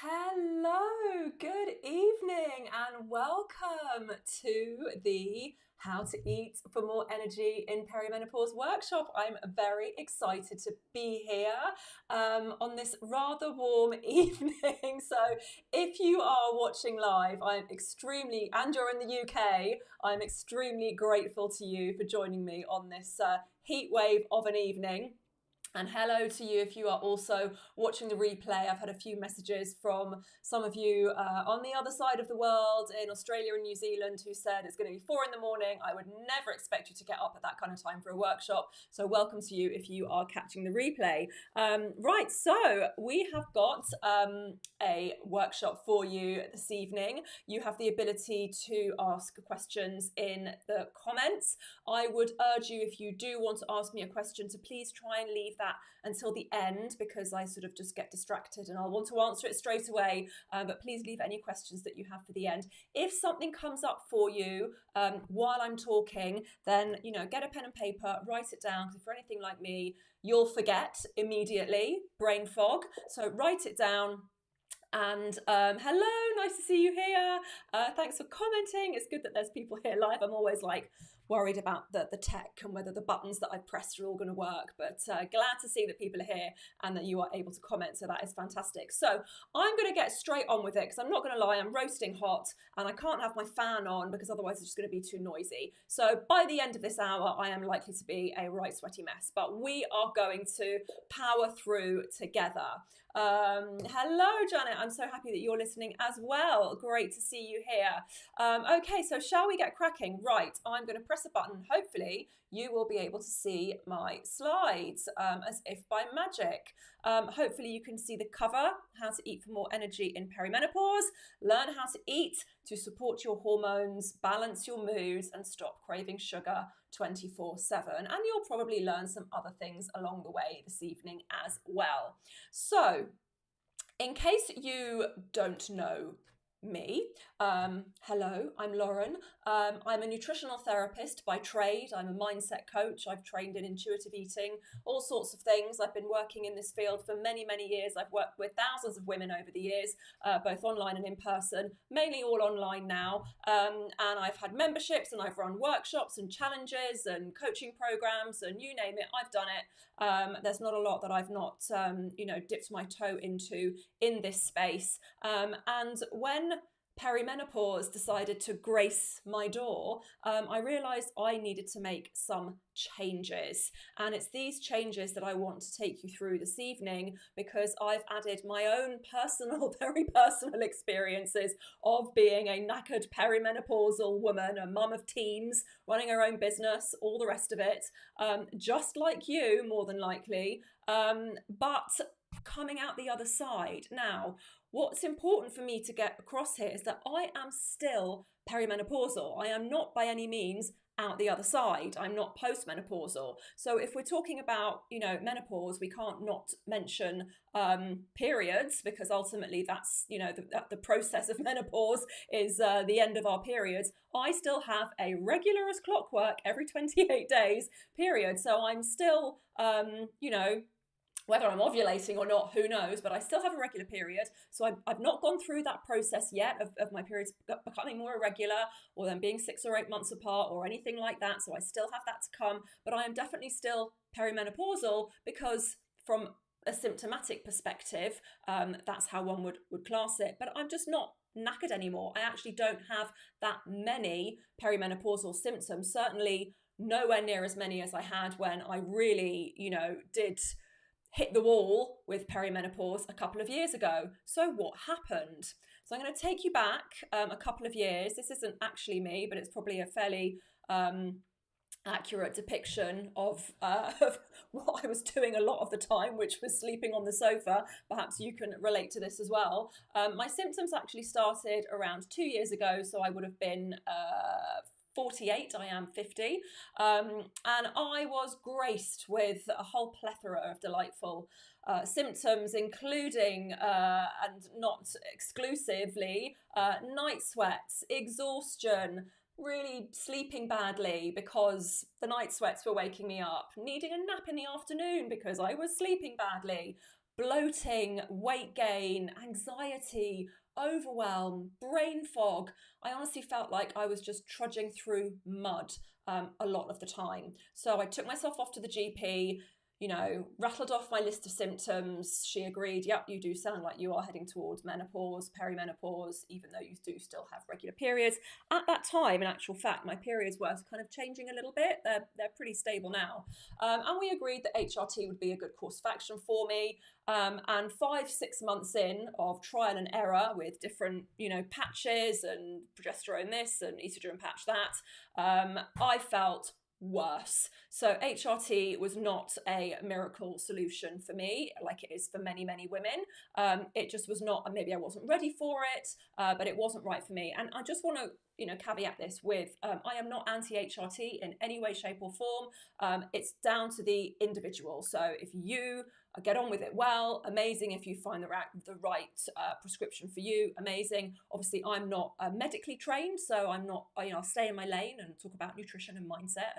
Hello, good evening, and welcome to the How to Eat for More Energy in Perimenopause workshop. I'm very excited to be here on this rather warm evening. So, if you are watching live, and you're in the UK, I'm extremely grateful to you for joining me on this heat wave of an evening. And hello to you if you are also watching the replay. I've had a few messages from some of you on the other side of the world in Australia and New Zealand who said it's going to be 4 in the morning. I would never expect you to get up at that kind of time for a workshop. So welcome to you if you are catching the replay. Right, so we have got a workshop for you this evening. You have the ability to ask questions in the comments. I would urge you, if you do want to ask me a question, to please try and leave that until the end, because I sort of just get distracted and I'll want to answer it straight away. But please leave any questions that you have for the end. If something comes up for you while I'm talking, then get a pen and paper, write it down, because if you're anything like me, you'll forget immediately, brain fog. So write it down. And hello, nice to see you here. Thanks for commenting. It's good that there's people here live. I'm always worried about the tech and whether the buttons that I pressed are all going to work, but glad to see that people are here and that you are able to comment, so that is fantastic. So I'm going to get straight on with it, because I'm not going to lie, I'm roasting hot and I can't have my fan on because otherwise it's just going to be too noisy. So by the end of this hour I am likely to be a right sweaty mess, but we are going to power through together. Hello Janet, I'm so happy that you're listening as well. Great to see you here. Okay, so shall we get cracking? Right, I'm going to press a button. Hopefully you will be able to see my slides as if by magic. Hopefully you can see the cover, How to Eat for More Energy in Perimenopause. Learn how to eat to support your hormones, balance your moods and stop craving sugar 24/7. And you'll probably learn some other things along the way this evening as well. So in case you don't know me, hello, I'm Lauren. I'm a nutritional therapist by trade. I'm a mindset coach. I've trained in intuitive eating, all sorts of things. I've been working in this field for many, many years. I've worked with thousands of women over the years, both online and in person, mainly all online now. And I've had memberships and I've run workshops and challenges and coaching programs and you name it, I've done it. There's not a lot that I've not, dipped my toe into in this space. And when perimenopause decided to grace my door, I realized I needed to make some changes. And it's these changes that I want to take you through this evening, because I've added my own personal, very personal experiences of being a knackered perimenopausal woman, a mum of teens, running her own business, all the rest of it, just like you, more than likely, but coming out the other side. Now, what's important for me to get across here is that I am still perimenopausal. I am not by any means out the other side. I'm not postmenopausal. So if we're talking about, menopause, we can't not mention periods, because ultimately that's, the process of menopause is the end of our periods. I still have a regular as clockwork every 28 days period. So I'm still, whether I'm ovulating or not, who knows, but I still have a regular period. So I've not gone through that process yet of my periods becoming more irregular or them being 6 or 8 months apart or anything like that. So I still have that to come, but I am definitely still perimenopausal, because from a symptomatic perspective, that's how one would class it. But I'm just not knackered anymore. I actually don't have that many perimenopausal symptoms, certainly nowhere near as many as I had when I really, did hit the wall with perimenopause a couple of years ago. So what happened? So I'm going to take you back a couple of years. This isn't actually me, but it's probably a fairly accurate depiction of what I was doing a lot of the time, which was sleeping on the sofa. Perhaps you can relate to this as well. My symptoms actually started around 2 years ago, so I would have been 48, I am 50, and I was graced with a whole plethora of delightful symptoms, including, and not exclusively, night sweats, exhaustion, really sleeping badly because the night sweats were waking me up, needing a nap in the afternoon because I was sleeping badly, bloating, weight gain, anxiety, overwhelm, brain fog. I honestly felt like I was just trudging through mud a lot of the time. So I took myself off to the GP, rattled off my list of symptoms. She agreed, yep, you do sound like you are heading towards menopause, perimenopause, even though you do still have regular periods. At that time, in actual fact, my periods were kind of changing a little bit. They're pretty stable now. And we agreed that HRT would be a good course of action for me. And 5-6 months in of trial and error with different, patches and progesterone this and estrogen patch that, I felt worse. So HRT was not a miracle solution for me, like it is for many, many women. It just was not, and maybe I wasn't ready for it, but it wasn't right for me. And I just want to, caveat this with, I am not anti-HRT in any way, shape or form. It's down to the individual. So if you get on with it well, amazing. If you find the right prescription for you, amazing. Obviously, I'm not medically trained, so I'm not, I'll stay in my lane and talk about nutrition and mindset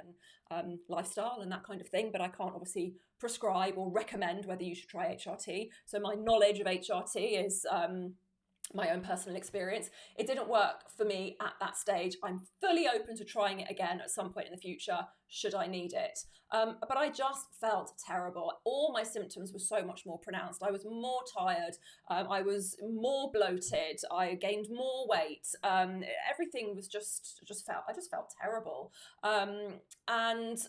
and lifestyle and that kind of thing, but I can't obviously prescribe or recommend whether you should try HRT. So my knowledge of HRT is my own personal experience. It didn't work for me at that stage. I'm fully open to trying it again at some point in the future, should I need it. But I just felt terrible. All my symptoms were so much more pronounced. I was more tired. I was more bloated. I gained more weight. Everything was I just felt terrible. And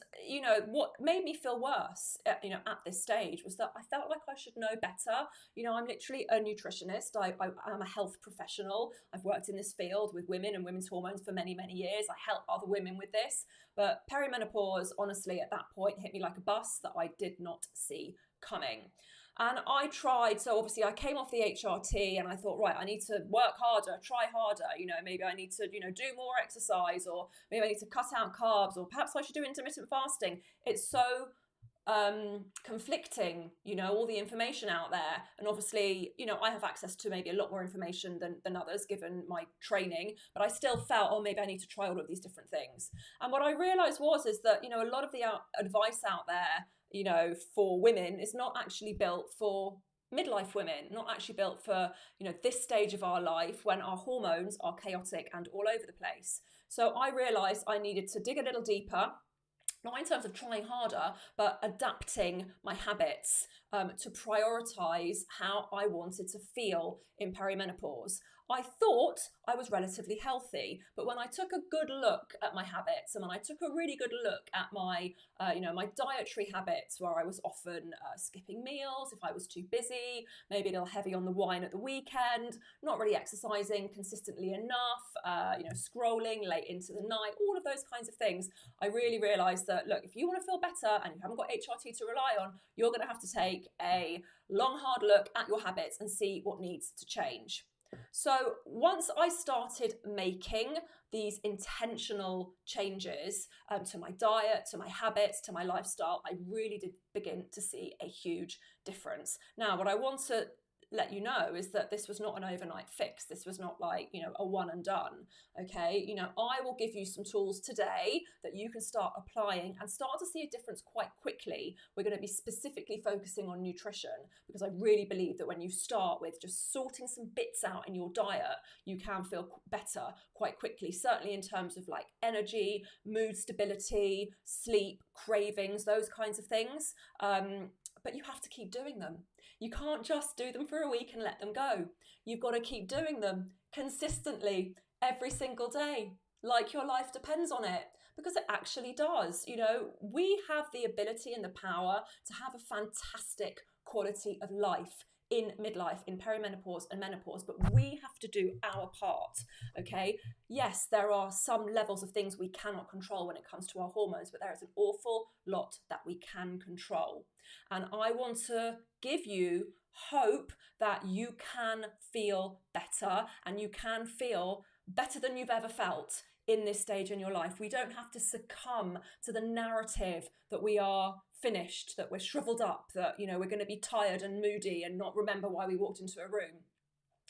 what made me feel worse, at this stage was that I felt like I should know better. I'm literally a nutritionist. I'm a health professional. I've worked in this field with women and women's hormones for many, many years. I help other women with this. But perimenopause, honestly, at that point hit me like a bus that I did not see coming. And I tried, so obviously I came off the HRT and I thought, right, I need to work harder, try harder, maybe I need to, do more exercise, or maybe I need to cut out carbs, or perhaps I should do intermittent fasting. It's so conflicting, all the information out there. And obviously, I have access to maybe a lot more information than others given my training, but I still felt, oh, maybe I need to try all of these different things. And what I realized is that, a lot of the advice out there, for women is not actually built for midlife women, not actually built for, this stage of our life when our hormones are chaotic and all over the place. So I realized I needed to dig a little deeper, not in terms of trying harder, but adapting my habits to prioritize how I wanted to feel in perimenopause. I thought I was relatively healthy, but when I took a good look at my habits and when I took a really good look at my, my dietary habits, where I was often skipping meals if I was too busy, maybe a little heavy on the wine at the weekend, not really exercising consistently enough, scrolling late into the night, all of those kinds of things, I really realized that, look, if you want to feel better and you haven't got HRT to rely on, you're going to have to take a long, hard look at your habits and see what needs to change. So once I started making these intentional changes to my diet, to my habits, to my lifestyle, I really did begin to see a huge difference. Now, what I want to let you know is that this was not an overnight fix. This was not like, a one and done. Okay. I will give you some tools today that you can start applying and start to see a difference quite quickly. We're going to be specifically focusing on nutrition because I really believe that when you start with just sorting some bits out in your diet, you can feel better quite quickly, certainly in terms of like energy, mood stability, sleep, cravings, those kinds of things. But you have to keep doing them. You can't just do them for a week and let them go. You've got to keep doing them consistently every single day, like your life depends on it, because it actually does. We have the ability and the power to have a fantastic quality of life in midlife, in perimenopause and menopause, but we have to do our part, okay? Yes, there are some levels of things we cannot control when it comes to our hormones, but there is an awful lot that we can control. And I want to give you hope that you can feel better and you can feel better than you've ever felt in this stage in your life. We don't have to succumb to the narrative that we are finished, that we're shriveled up, that, we're going to be tired and moody and not remember why we walked into a room.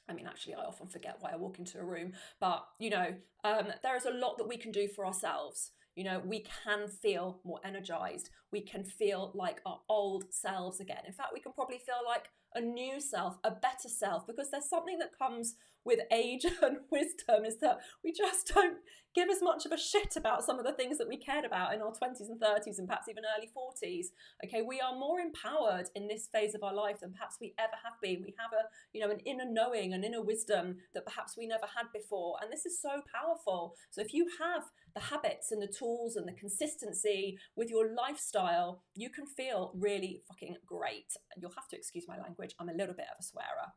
I mean, actually, I often forget why I walk into a room, but, there is a lot that we can do for ourselves. We can feel more energized. We can feel like our old selves again. In fact, we can probably feel like a new self, a better self, because there's something that comes with age and wisdom, is that we just don't give as much of a shit about some of the things that we cared about in our 20s and 30s and perhaps even early 40s. Okay, we are more empowered in this phase of our life than perhaps we ever have been. We have an inner knowing, an inner wisdom that perhaps we never had before, and this is so powerful. So if you have the habits and the tools and the consistency with your lifestyle, you can feel really fucking great. You'll have to excuse my language, I'm a little bit of a swearer.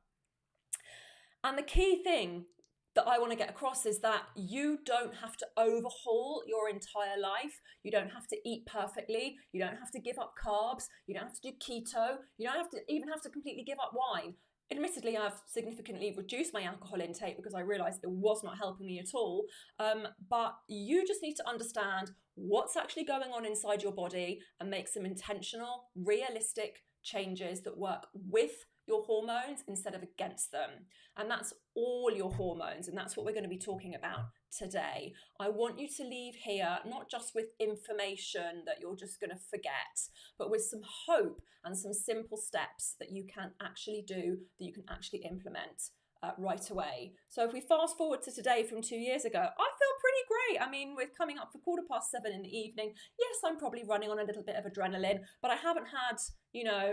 And the key thing that I want to get across is that you don't have to overhaul your entire life. You don't have to eat perfectly. You don't have to give up carbs. You don't have to do keto. You don't even have to completely give up wine. Admittedly, I've significantly reduced my alcohol intake because I realised it was not helping me at all. But you just need to understand what's actually going on inside your body and make some intentional, realistic changes that work with your hormones instead of against them. And that's all your hormones, and that's what we're going to be talking about today. I want you to leave here not just with information that you're just going to forget, but with some hope and some simple steps that you can actually do, that you can actually implement right away. So if we fast forward to today from 2 years ago, I feel pretty great. I mean, we're coming up for 7:15 in the evening. Yes, I'm probably running on a little bit of adrenaline, but I haven't had,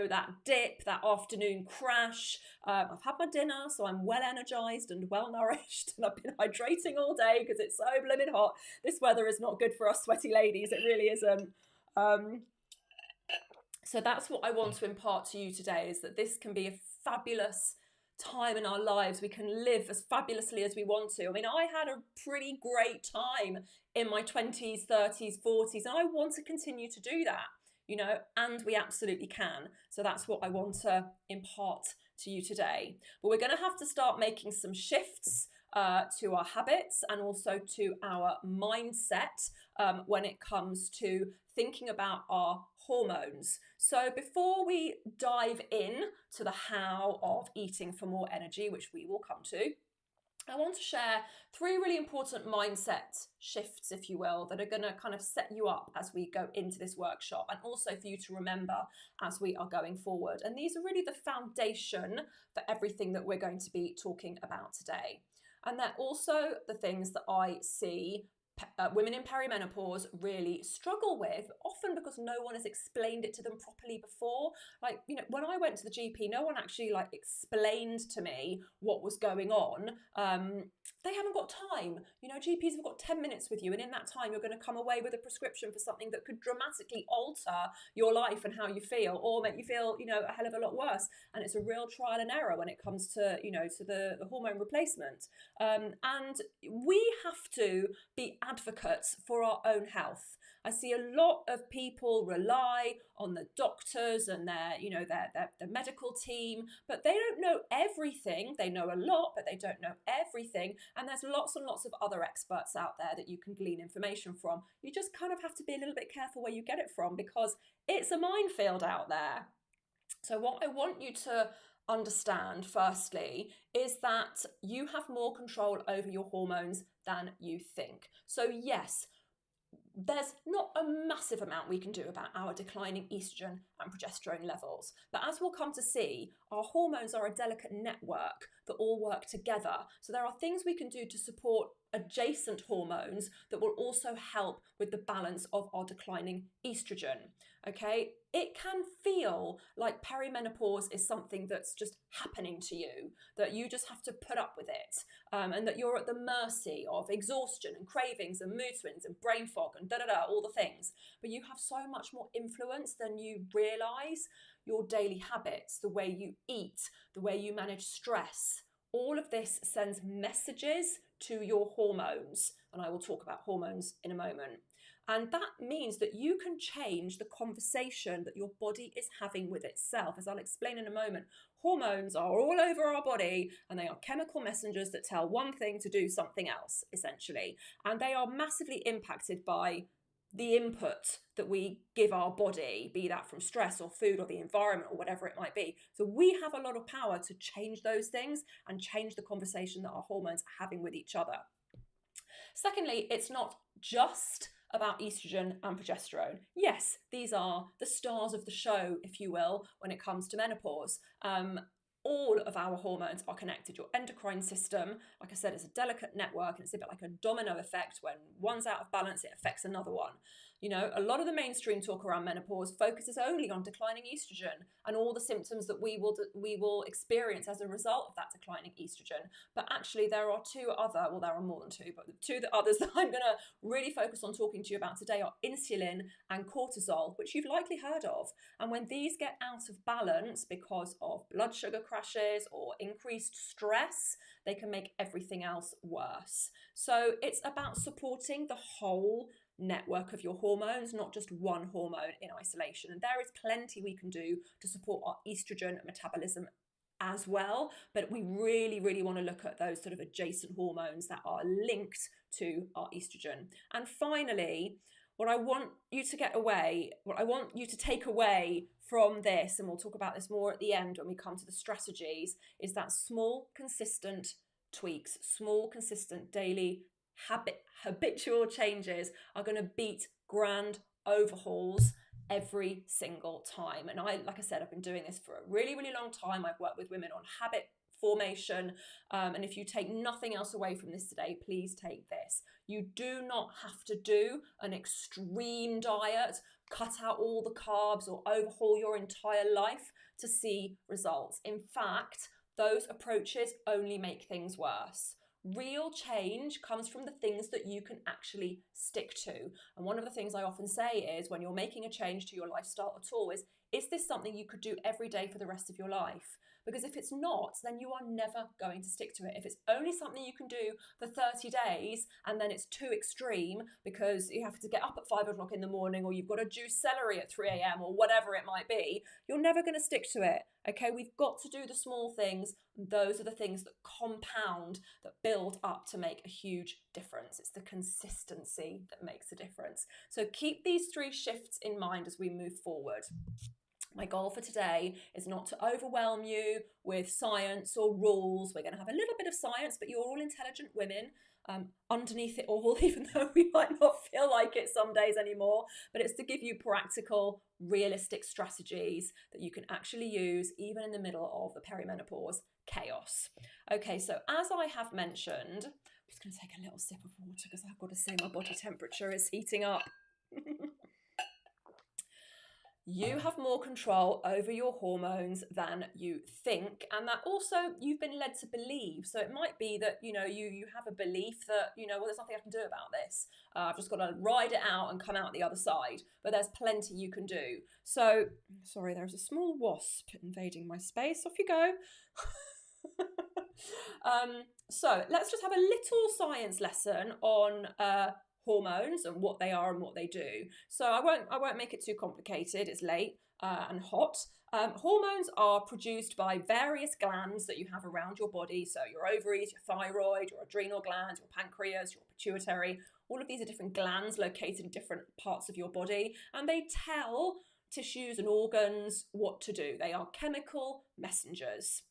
that dip, that afternoon crash. I've had my dinner, so I'm well energized and well nourished, and I've been hydrating all day because it's so blooming hot. This weather is not good for us sweaty ladies. It really isn't. So that's what I want to impart to you today, is that this can be a fabulous time in our lives. We can live as fabulously as we want to. I mean, I had a pretty great time in my 20s, 30s, 40s, and I want to continue to do that, and we absolutely can. So that's what I want to impart to you today. But we're going to have to start making some shifts to our habits and also to our mindset when it comes to thinking about our hormones. So before we dive in to the how of eating for more energy, which we will come to, I want to share 3 really important mindset shifts, if you will, that are going to kind of set you up as we go into this workshop, and also for you to remember as we are going forward. And these are really the foundation for everything that we're going to be talking about today. And they're also the things that I see women in perimenopause really struggle with, often because no one has explained it to them properly before. Like, when I went to the GP, no one actually explained to me what was going on. They haven't got time. GPs have got 10 minutes with you, and in that time you're going to come away with a prescription for something that could dramatically alter your life and how you feel, or make you feel, a hell of a lot worse. And it's a real trial and error when it comes to, to the hormone replacement. And we have to be advocates for our own health. I see a lot of people rely on the doctors and their medical team, but they don't know everything. They know a lot, but they don't know everything. And there's lots and lots of other experts out there that you can glean information from. You just kind of have to be a little bit careful where you get it from, because it's a minefield out there. So what I want you to understand, firstly, is that you have more control over your hormones than you think. So yes, there's not a massive amount we can do about our declining estrogen and progesterone levels. But as we'll come to see, our hormones are a delicate network that all work together. So there are things we can do to support adjacent hormones that will also help with the balance of our declining estrogen. Okay, it can feel like perimenopause is something that's just happening to you, that you just have to put up with it, and that you're at the mercy of exhaustion and cravings and mood swings and brain fog and all the things. But you have so much more influence than you realise. Your daily habits, the way you eat, the way you manage stress, all of this sends messages to your hormones. And I will talk about hormones in a moment. And that means that you can change the conversation that your body is having with itself. As I'll explain in a moment, hormones are all over our body, and they are chemical messengers that tell one thing to do something else, essentially. And they are massively impacted by the input that we give our body, be that from stress or food or the environment or whatever it might be. So we have a lot of power to change those things and change the conversation that our hormones are having with each other. Secondly, it's not just about estrogen and progesterone. Yes, these are the stars of the show, if you will, when it comes to menopause. all of our hormones are connected. Your endocrine system, like I said, is a delicate network, and it's a bit like a domino effect. When one's out of balance, it affects another one. You know, a lot of the mainstream talk around menopause focuses only on declining estrogen and all the symptoms that we will experience as a result of that declining estrogen. But actually, there are there are more than two, but the two others that I'm going to really focus on talking to you about today are insulin and cortisol, which you've likely heard of. And when these get out of balance because of blood sugar crashes or increased stress, they can make everything else worse. So it's about supporting the whole network of your hormones, not just one hormone in isolation. And there is plenty we can do to support our estrogen metabolism as well, but we really, really want to look at those sort of adjacent hormones that are linked to our estrogen. And finally, what I want you to take away from this, and we'll talk about this more at the end when we come to the strategies, is that small, consistent tweaks, small, consistent daily habitual changes are going to beat grand overhauls every single time. And like I said, I've been doing this for a really, really long time. I've worked with women on habit formation. And if you take nothing else away from this today, please take this. You do not have to do an extreme diet, cut out all the carbs, or overhaul your entire life to see results. In fact, those approaches only make things worse. Real change comes from the things that you can actually stick to. And one of the things I often say is, when you're making a change to your lifestyle at all, is this something you could do every day for the rest of your life? Because if it's not, then you are never going to stick to it. If it's only something you can do for 30 days and then it's too extreme because you have to get up at 5 o'clock in the morning, or you've got to juice celery at 3 a.m. or whatever it might be, you're never going to stick to it. Okay, we've got to do the small things. Those are the things that compound, that build up to make a huge difference. It's the consistency that makes a difference. So keep these 3 shifts in mind as we move forward. My goal for today is not to overwhelm you with science or rules. We're going to have a little bit of science, but you're all intelligent women underneath it all, even though we might not feel like it some days anymore. But it's to give you practical, realistic strategies that you can actually use even in the middle of the perimenopause chaos. Okay, so as I have mentioned, I'm just going to take a little sip of water because I've got to say my body temperature is heating up. You have more control over your hormones than you think, and that also you've been led to believe. So it might be that, you have a belief that, well, there's nothing I can do about this. I've just got to ride it out and come out the other side. But there's plenty you can do. So, sorry, there's a small wasp invading my space. Off you go. So let's just have a little science lesson on hormones and what they are and what they do. So I won't make it too complicated. It's late and hot. Hormones are produced by various glands that you have around your body. So your ovaries, your thyroid, your adrenal glands, your pancreas, your pituitary. All of these are different glands located in different parts of your body, and they tell tissues and organs what to do. They are chemical messengers,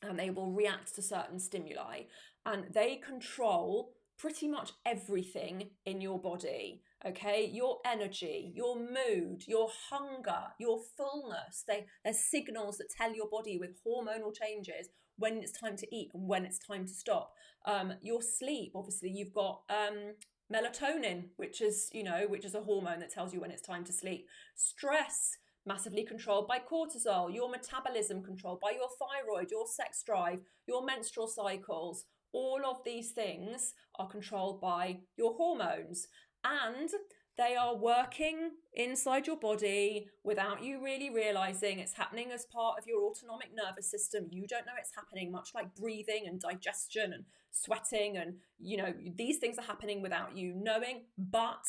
and they will react to certain stimuli, and they control pretty much everything in your body. Okay, your energy, your mood, your hunger, your fullness. They're signals that tell your body with hormonal changes when it's time to eat and when it's time to stop. Your sleep, obviously, you've got melatonin, which is a hormone that tells you when it's time to sleep. Stress, massively controlled by cortisol. Your metabolism controlled by your thyroid, your sex drive, your menstrual cycles. All of these things are controlled by your hormones, and they are working inside your body without you really realizing it's happening as part of your autonomic nervous system. You don't know it's happening, much like breathing and digestion and sweating, and these things are happening without you knowing. But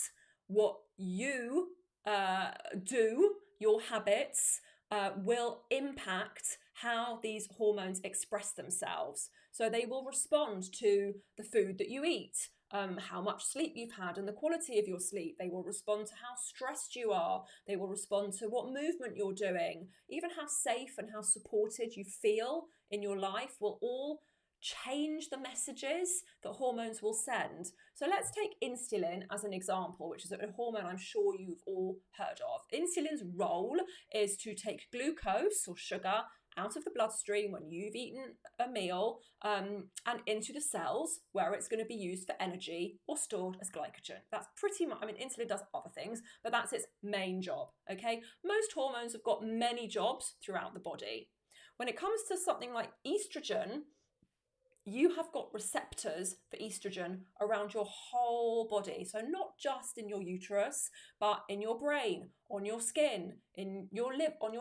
what you do, your habits, will impact how these hormones express themselves. So they will respond to the food that you eat, how much sleep you've had and the quality of your sleep. They will respond to how stressed you are. They will respond to what movement you're doing. Even how safe and how supported you feel in your life will all change the messages that hormones will send. So let's take insulin as an example, which is a hormone I'm sure you've all heard of. Insulin's role is to take glucose or sugar out of the bloodstream when you've eaten a meal and into the cells where it's going to be used for energy or stored as glycogen. That's pretty much, I mean, insulin does other things, but that's its main job, okay? Most hormones have got many jobs throughout the body. When it comes to something like estrogen, you have got receptors for estrogen around your whole body. So not just in your uterus, but in your brain, on your skin, on your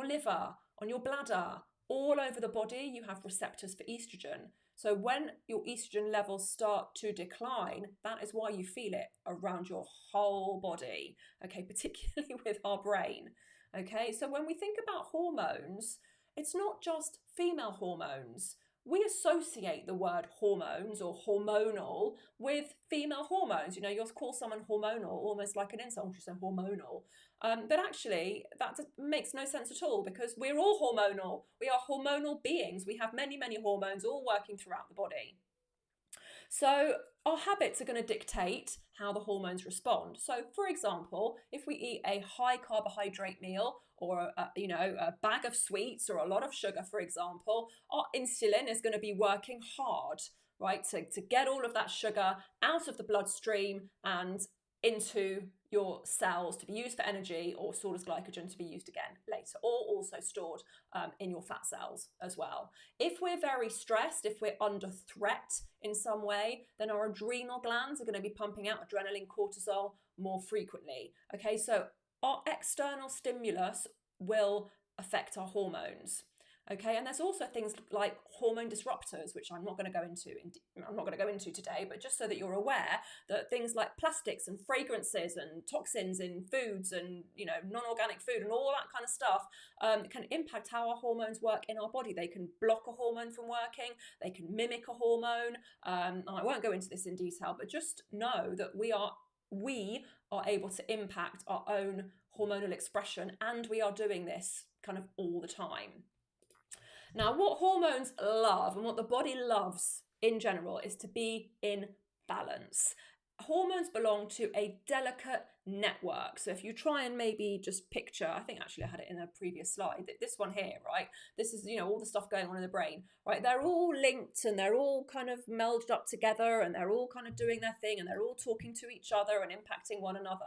liver, on your bladder, all over the body, you have receptors for estrogen. So when your estrogen levels start to decline, that is why you feel it around your whole body, okay, particularly with our brain, okay? So when we think about hormones, it's not just female hormones. We associate the word hormones or hormonal with female hormones. You know, you'll call someone hormonal almost like an insult, you say hormonal. But actually, that makes no sense at all because we're all hormonal. We are hormonal beings. We have many, many hormones all working throughout the body. So our habits are going to dictate how the hormones respond. So, for example, if we eat a high carbohydrate meal or a bag of sweets or a lot of sugar, for example, our insulin is going to be working hard, right, to get all of that sugar out of the bloodstream and into your cells to be used for energy or stored as glycogen to be used again later, or also stored in your fat cells as well. If we're very stressed, if we're under threat in some way, then our adrenal glands are going to be pumping out adrenaline, cortisol more frequently. Okay, so our external stimulus will affect our hormones. Okay, and there's also things like hormone disruptors, which I'm not going to go into today, but just so that you're aware that things like plastics and fragrances and toxins in foods and non-organic food and all that kind of stuff can impact how our hormones work in our body. They can block a hormone from working. They can mimic a hormone. I won't go into this in detail, but just know that we are able to impact our own hormonal expression, and we are doing this kind of all the time. Now, what hormones love and what the body loves in general is to be in balance. Hormones belong to a delicate network. So if you try and maybe just picture, I think actually I had it in a previous slide, this one here, right? This is, all the stuff going on in the brain, right? They're all linked and they're all kind of melded up together and they're all kind of doing their thing and they're all talking to each other and impacting one another.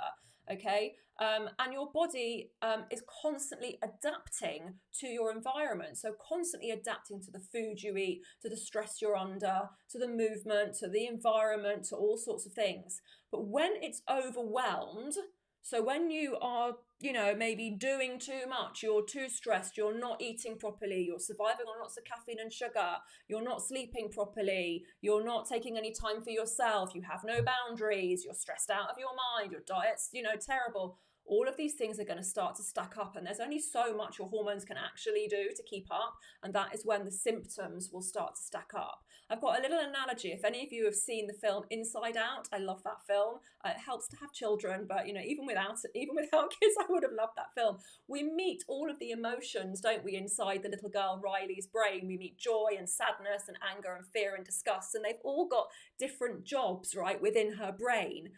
Okay, and your body is constantly adapting to your environment. So constantly adapting to the food you eat, to the stress you're under, to the movement, to the environment, to all sorts of things. But when it's overwhelmed, so when you are, maybe doing too much, you're too stressed, you're not eating properly, you're surviving on lots of caffeine and sugar, you're not sleeping properly, you're not taking any time for yourself, you have no boundaries, you're stressed out of your mind, your diet's, terrible. All of these things are going to start to stack up, and there's only so much your hormones can actually do to keep up, and that is when the symptoms will start to stack up. I've got a little analogy. If any of you have seen the film Inside Out, I love that film. It helps to have children, but even without kids, I would have loved that film. We meet all of the emotions, don't we, inside the little girl Riley's brain. We meet joy and sadness and anger and fear and disgust, and they've all got different jobs, right, within her brain.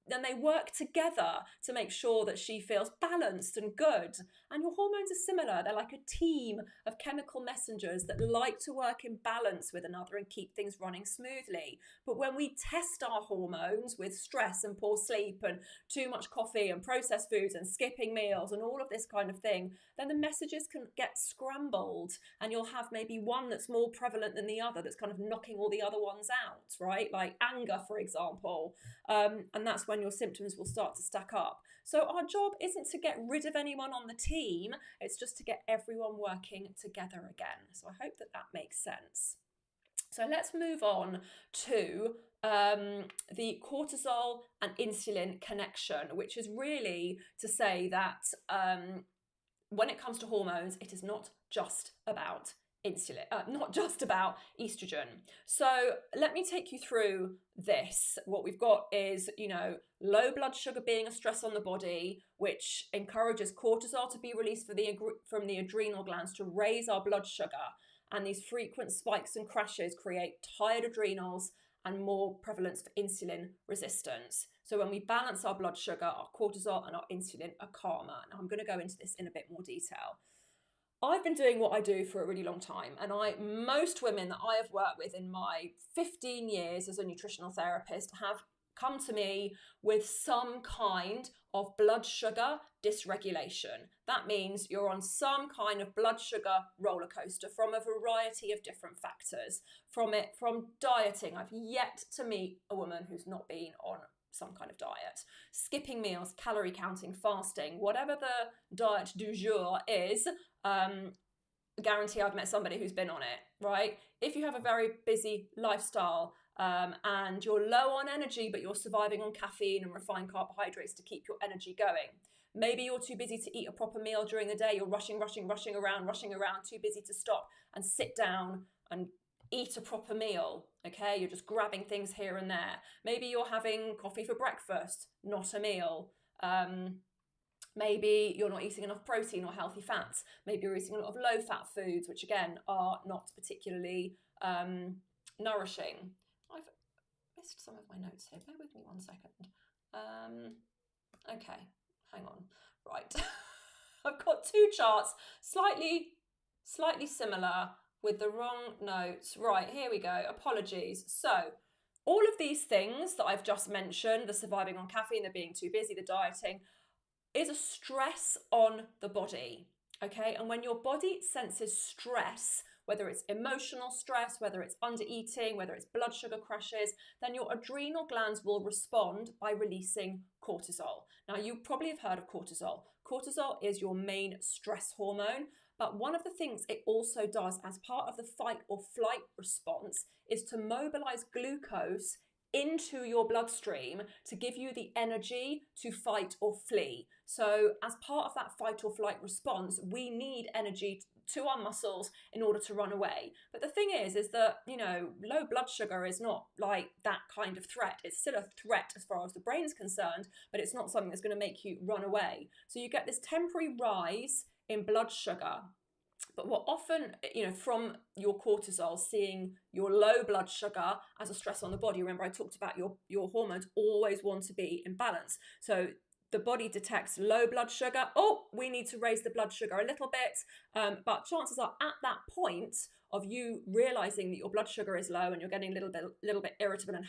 Then they work together to make sure that she feels balanced and good. And your hormones are similar. They're like a team of chemical messengers that like to work in balance with another and keep things running smoothly. But when we test our hormones with stress and poor sleep and too much coffee and processed foods and skipping meals and all of this kind of thing, then the messages can get scrambled and you'll have maybe one that's more prevalent than the other that's kind of knocking all the other ones out, right? Like anger, for example. And that's when your symptoms will start to stack up. So our job isn't to get rid of anyone on the team, it's just to get everyone working together again. So I hope that makes sense. So let's move on to the cortisol and insulin connection, which is really to say that when it comes to hormones, it is not just about insulin, not just about estrogen. So let me take you through this. What we've got is, low blood sugar being a stress on the body, which encourages cortisol to be released from the adrenal glands to raise our blood sugar. And these frequent spikes and crashes create tired adrenals and more prevalence for insulin resistance. So when we balance our blood sugar, our cortisol and our insulin are calmer. Now I'm going to go into this in a bit more detail. I've been doing what I do for a really long time, and most women that I have worked with in my 15 years as a nutritional therapist have come to me with some kind of blood sugar dysregulation. That means you're on some kind of blood sugar roller coaster from a variety of different factors. From dieting, I've yet to meet a woman who's not been on some kind of diet. Skipping meals, calorie counting, fasting, whatever the diet du jour is, guarantee I've met somebody who's been on it, right? If you have a very busy lifestyle, and you're low on energy, but you're surviving on caffeine and refined carbohydrates to keep your energy going. Maybe you're too busy to eat a proper meal during the day. You're rushing around, too busy to stop and sit down and eat a proper meal, okay? You're just grabbing things here and there. Maybe you're having coffee for breakfast, not a meal. Maybe you're not eating enough protein or healthy fats. Maybe you're eating a lot of low-fat foods, which again are not particularly nourishing. I've missed some of my notes here. Bear with me 1 second. Okay, hang on. Right. I've got two charts, slightly similar with the wrong notes. Right, here we go. Apologies. So, all of these things that I've just mentioned, the surviving on caffeine, the being too busy, the dieting, is a stress on the body, okay? And when your body senses stress, whether it's emotional stress, whether it's undereating, whether it's blood sugar crashes, then your adrenal glands will respond by releasing cortisol. Now, you probably have heard of cortisol. Cortisol is your main stress hormone, but one of the things it also does as part of the fight or flight response is to mobilize glucose into your bloodstream to give you the energy to fight or flee. So as part of that fight or flight response, we need energy to our muscles in order to run away. But the thing is that, you know, low blood sugar is not like that kind of threat. It's still a threat as far as the brain is concerned, but it's not something that's going to make you run away. So you get this temporary rise in blood sugar. But what often, you know, from your cortisol, seeing your low blood sugar as a stress on the body, remember I talked about your hormones always want to be in balance. So the body detects low blood sugar. Oh, we need to raise the blood sugar a little bit. But chances are at that point of you realizing that your blood sugar is low and you're getting a little bit irritable and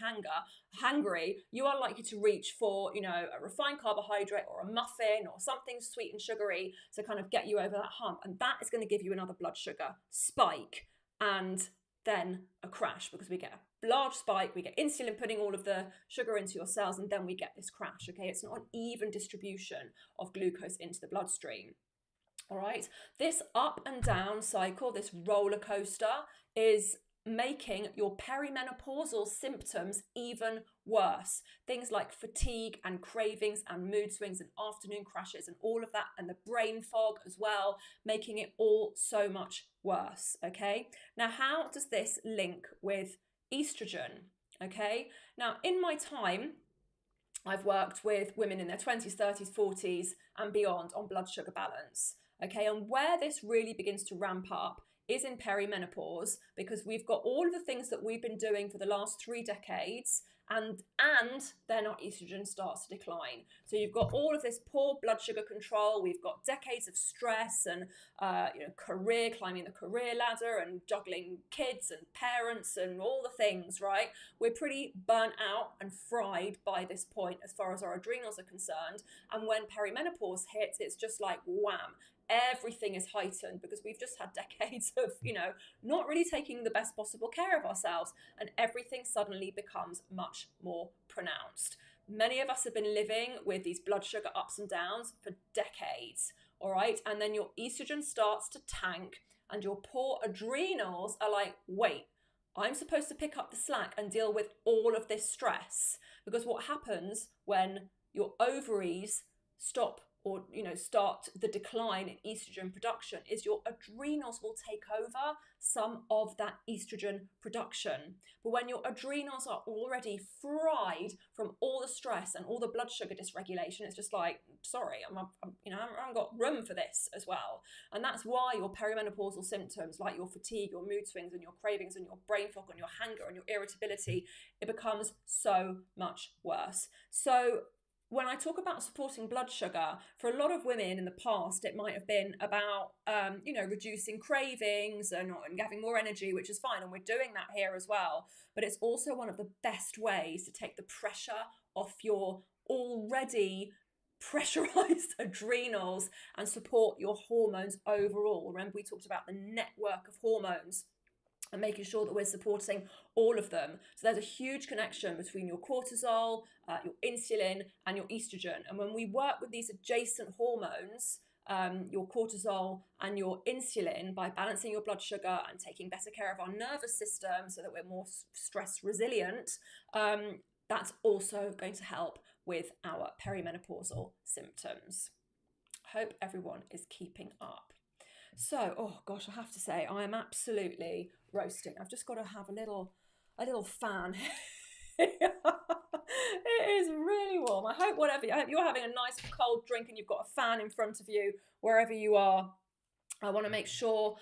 hangry, you are likely to reach for, you know, a refined carbohydrate or a muffin or something sweet and sugary to kind of get you over that hump. And that is going to give you another blood sugar spike and then a crash, because we get a large spike, we get insulin putting all of the sugar into your cells, and then we get this crash, okay? It's not an even distribution of glucose into the bloodstream. All right, this up and down cycle, this roller coaster, is making your perimenopausal symptoms even worse. Things like fatigue and cravings and mood swings and afternoon crashes and all of that, and the brain fog as well, making it all so much worse, okay? Now, how does this link with estrogen, okay? Now, in my time, I've worked with women in their 20s, 30s, 40s and beyond on blood sugar balance. Okay, and where this really begins to ramp up is in perimenopause, because we've got all of the things that we've been doing for the last 3 decades, and then our estrogen starts to decline. So you've got all of this poor blood sugar control. We've got decades of stress and climbing the career ladder and juggling kids and parents and all the things, right? We're pretty burnt out and fried by this point as far as our adrenals are concerned. And when perimenopause hits, it's just like wham. Everything is heightened because we've just had decades of, you know, not really taking the best possible care of ourselves, and everything suddenly becomes much more pronounced. Many of us have been living with these blood sugar ups and downs for decades, all right? And then your estrogen starts to tank and your poor adrenals are like, wait, I'm supposed to pick up the slack and deal with all of this stress. Because what happens when your ovaries stop or, you know, start the decline in estrogen production is your adrenals will take over some of that estrogen production. But when your adrenals are already fried from all the stress and all the blood sugar dysregulation, it's just like, sorry, I haven't got room for this as well. And that's why your perimenopausal symptoms, like your fatigue, your mood swings and your cravings and your brain fog and your hunger and your irritability, it becomes so much worse. So when I talk about supporting blood sugar, for a lot of women in the past, it might have been about, reducing cravings and having more energy, which is fine. And we're doing that here as well. But it's also one of the best ways to take the pressure off your already pressurized adrenals and support your hormones overall. Remember, we talked about the network of hormones and making sure that we're supporting all of them. So there's a huge connection between your cortisol, your insulin, and your estrogen. And when we work with these adjacent hormones, your cortisol and your insulin, by balancing your blood sugar and taking better care of our nervous system so that we're more stress resilient, that's also going to help with our perimenopausal symptoms. Hope everyone is keeping up. So, oh gosh, I have to say, I am absolutely roasting. I've just got to have a little fan. It is really warm. I hope you're having a nice cold drink and you've got a fan in front of you wherever you are. I want to make sure,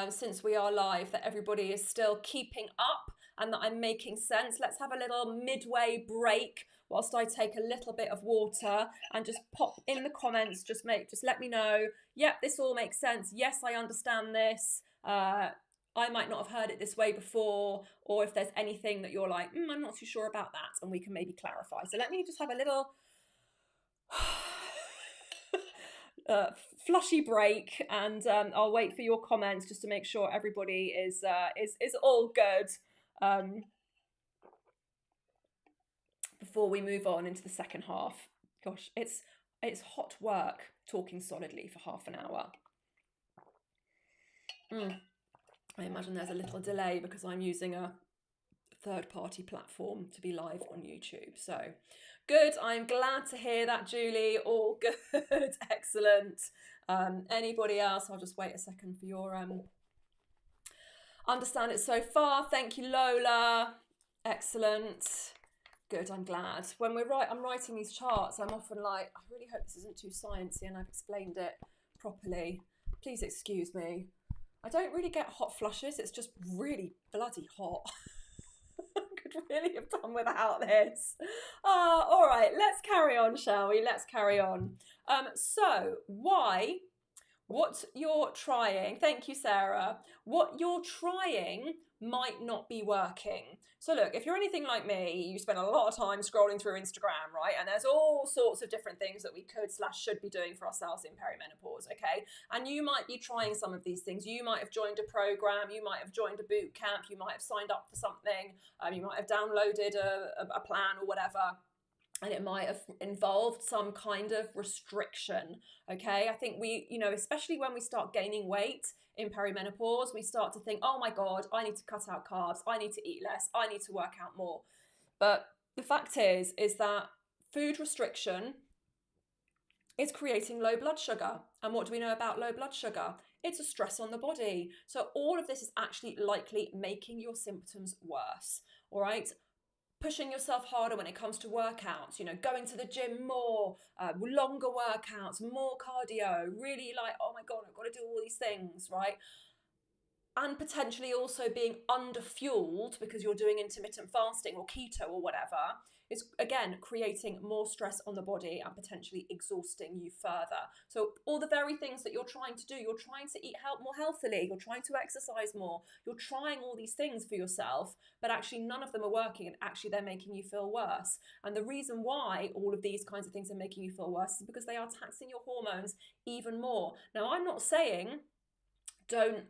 since we are live, that everybody is still keeping up and that I'm making sense. Let's have a little midway break whilst I take a little bit of water and just pop in the comments. Just let me know. Yep, this all makes sense. Yes, I understand this. I might not have heard it this way before, or if there's anything that you're like, I'm not too sure about that, and we can maybe clarify. So let me just have a little flushy break, and I'll wait for your comments just to make sure everybody is all good before we move on into the second half. Gosh, it's hot work talking solidly for half an hour. I imagine there's a little delay because I'm using a third-party platform to be live on YouTube. So good, I'm glad to hear that, Julie. All good, excellent. Anybody else? I'll just wait a second for your understand it so far. Thank you, Lola. Excellent. Good, I'm glad. When I'm writing these charts, I'm often like, I really hope this isn't too sciencey and I've explained it properly. Please excuse me. I don't really get hot flushes. It's just really bloody hot. I could really have done without this. All right, let's carry on, shall we? Let's carry on. So what you're trying, thank you, Sarah, what you're trying might not be working. So look, if you're anything like me, you spend a lot of time scrolling through Instagram, right? And there's all sorts of different things that we could/should be doing for ourselves in perimenopause, okay? And you might be trying some of these things. You might have joined a program, you might have joined a boot camp, you might have signed up for something, you might have downloaded a plan or whatever. And it might have involved some kind of restriction, okay? I think we, especially when we start gaining weight in perimenopause, we start to think, oh my God, I need to cut out carbs, I need to eat less, I need to work out more. But the fact is that food restriction is creating low blood sugar. And what do we know about low blood sugar? It's a stress on the body. So all of this is actually likely making your symptoms worse, all right? Pushing yourself harder when it comes to workouts, going to the gym more, longer workouts, more cardio, really like, oh my God, I've got to do all these things, right? And potentially also being underfueled because you're doing intermittent fasting or keto or whatever, is again creating more stress on the body and potentially exhausting you further. So all the very things that you're trying to do, you're trying to eat more healthily, you're trying to exercise more, you're trying all these things for yourself, but actually none of them are working, and actually they're making you feel worse. And the reason why all of these kinds of things are making you feel worse is because they are taxing your hormones even more. Now, I'm not saying don't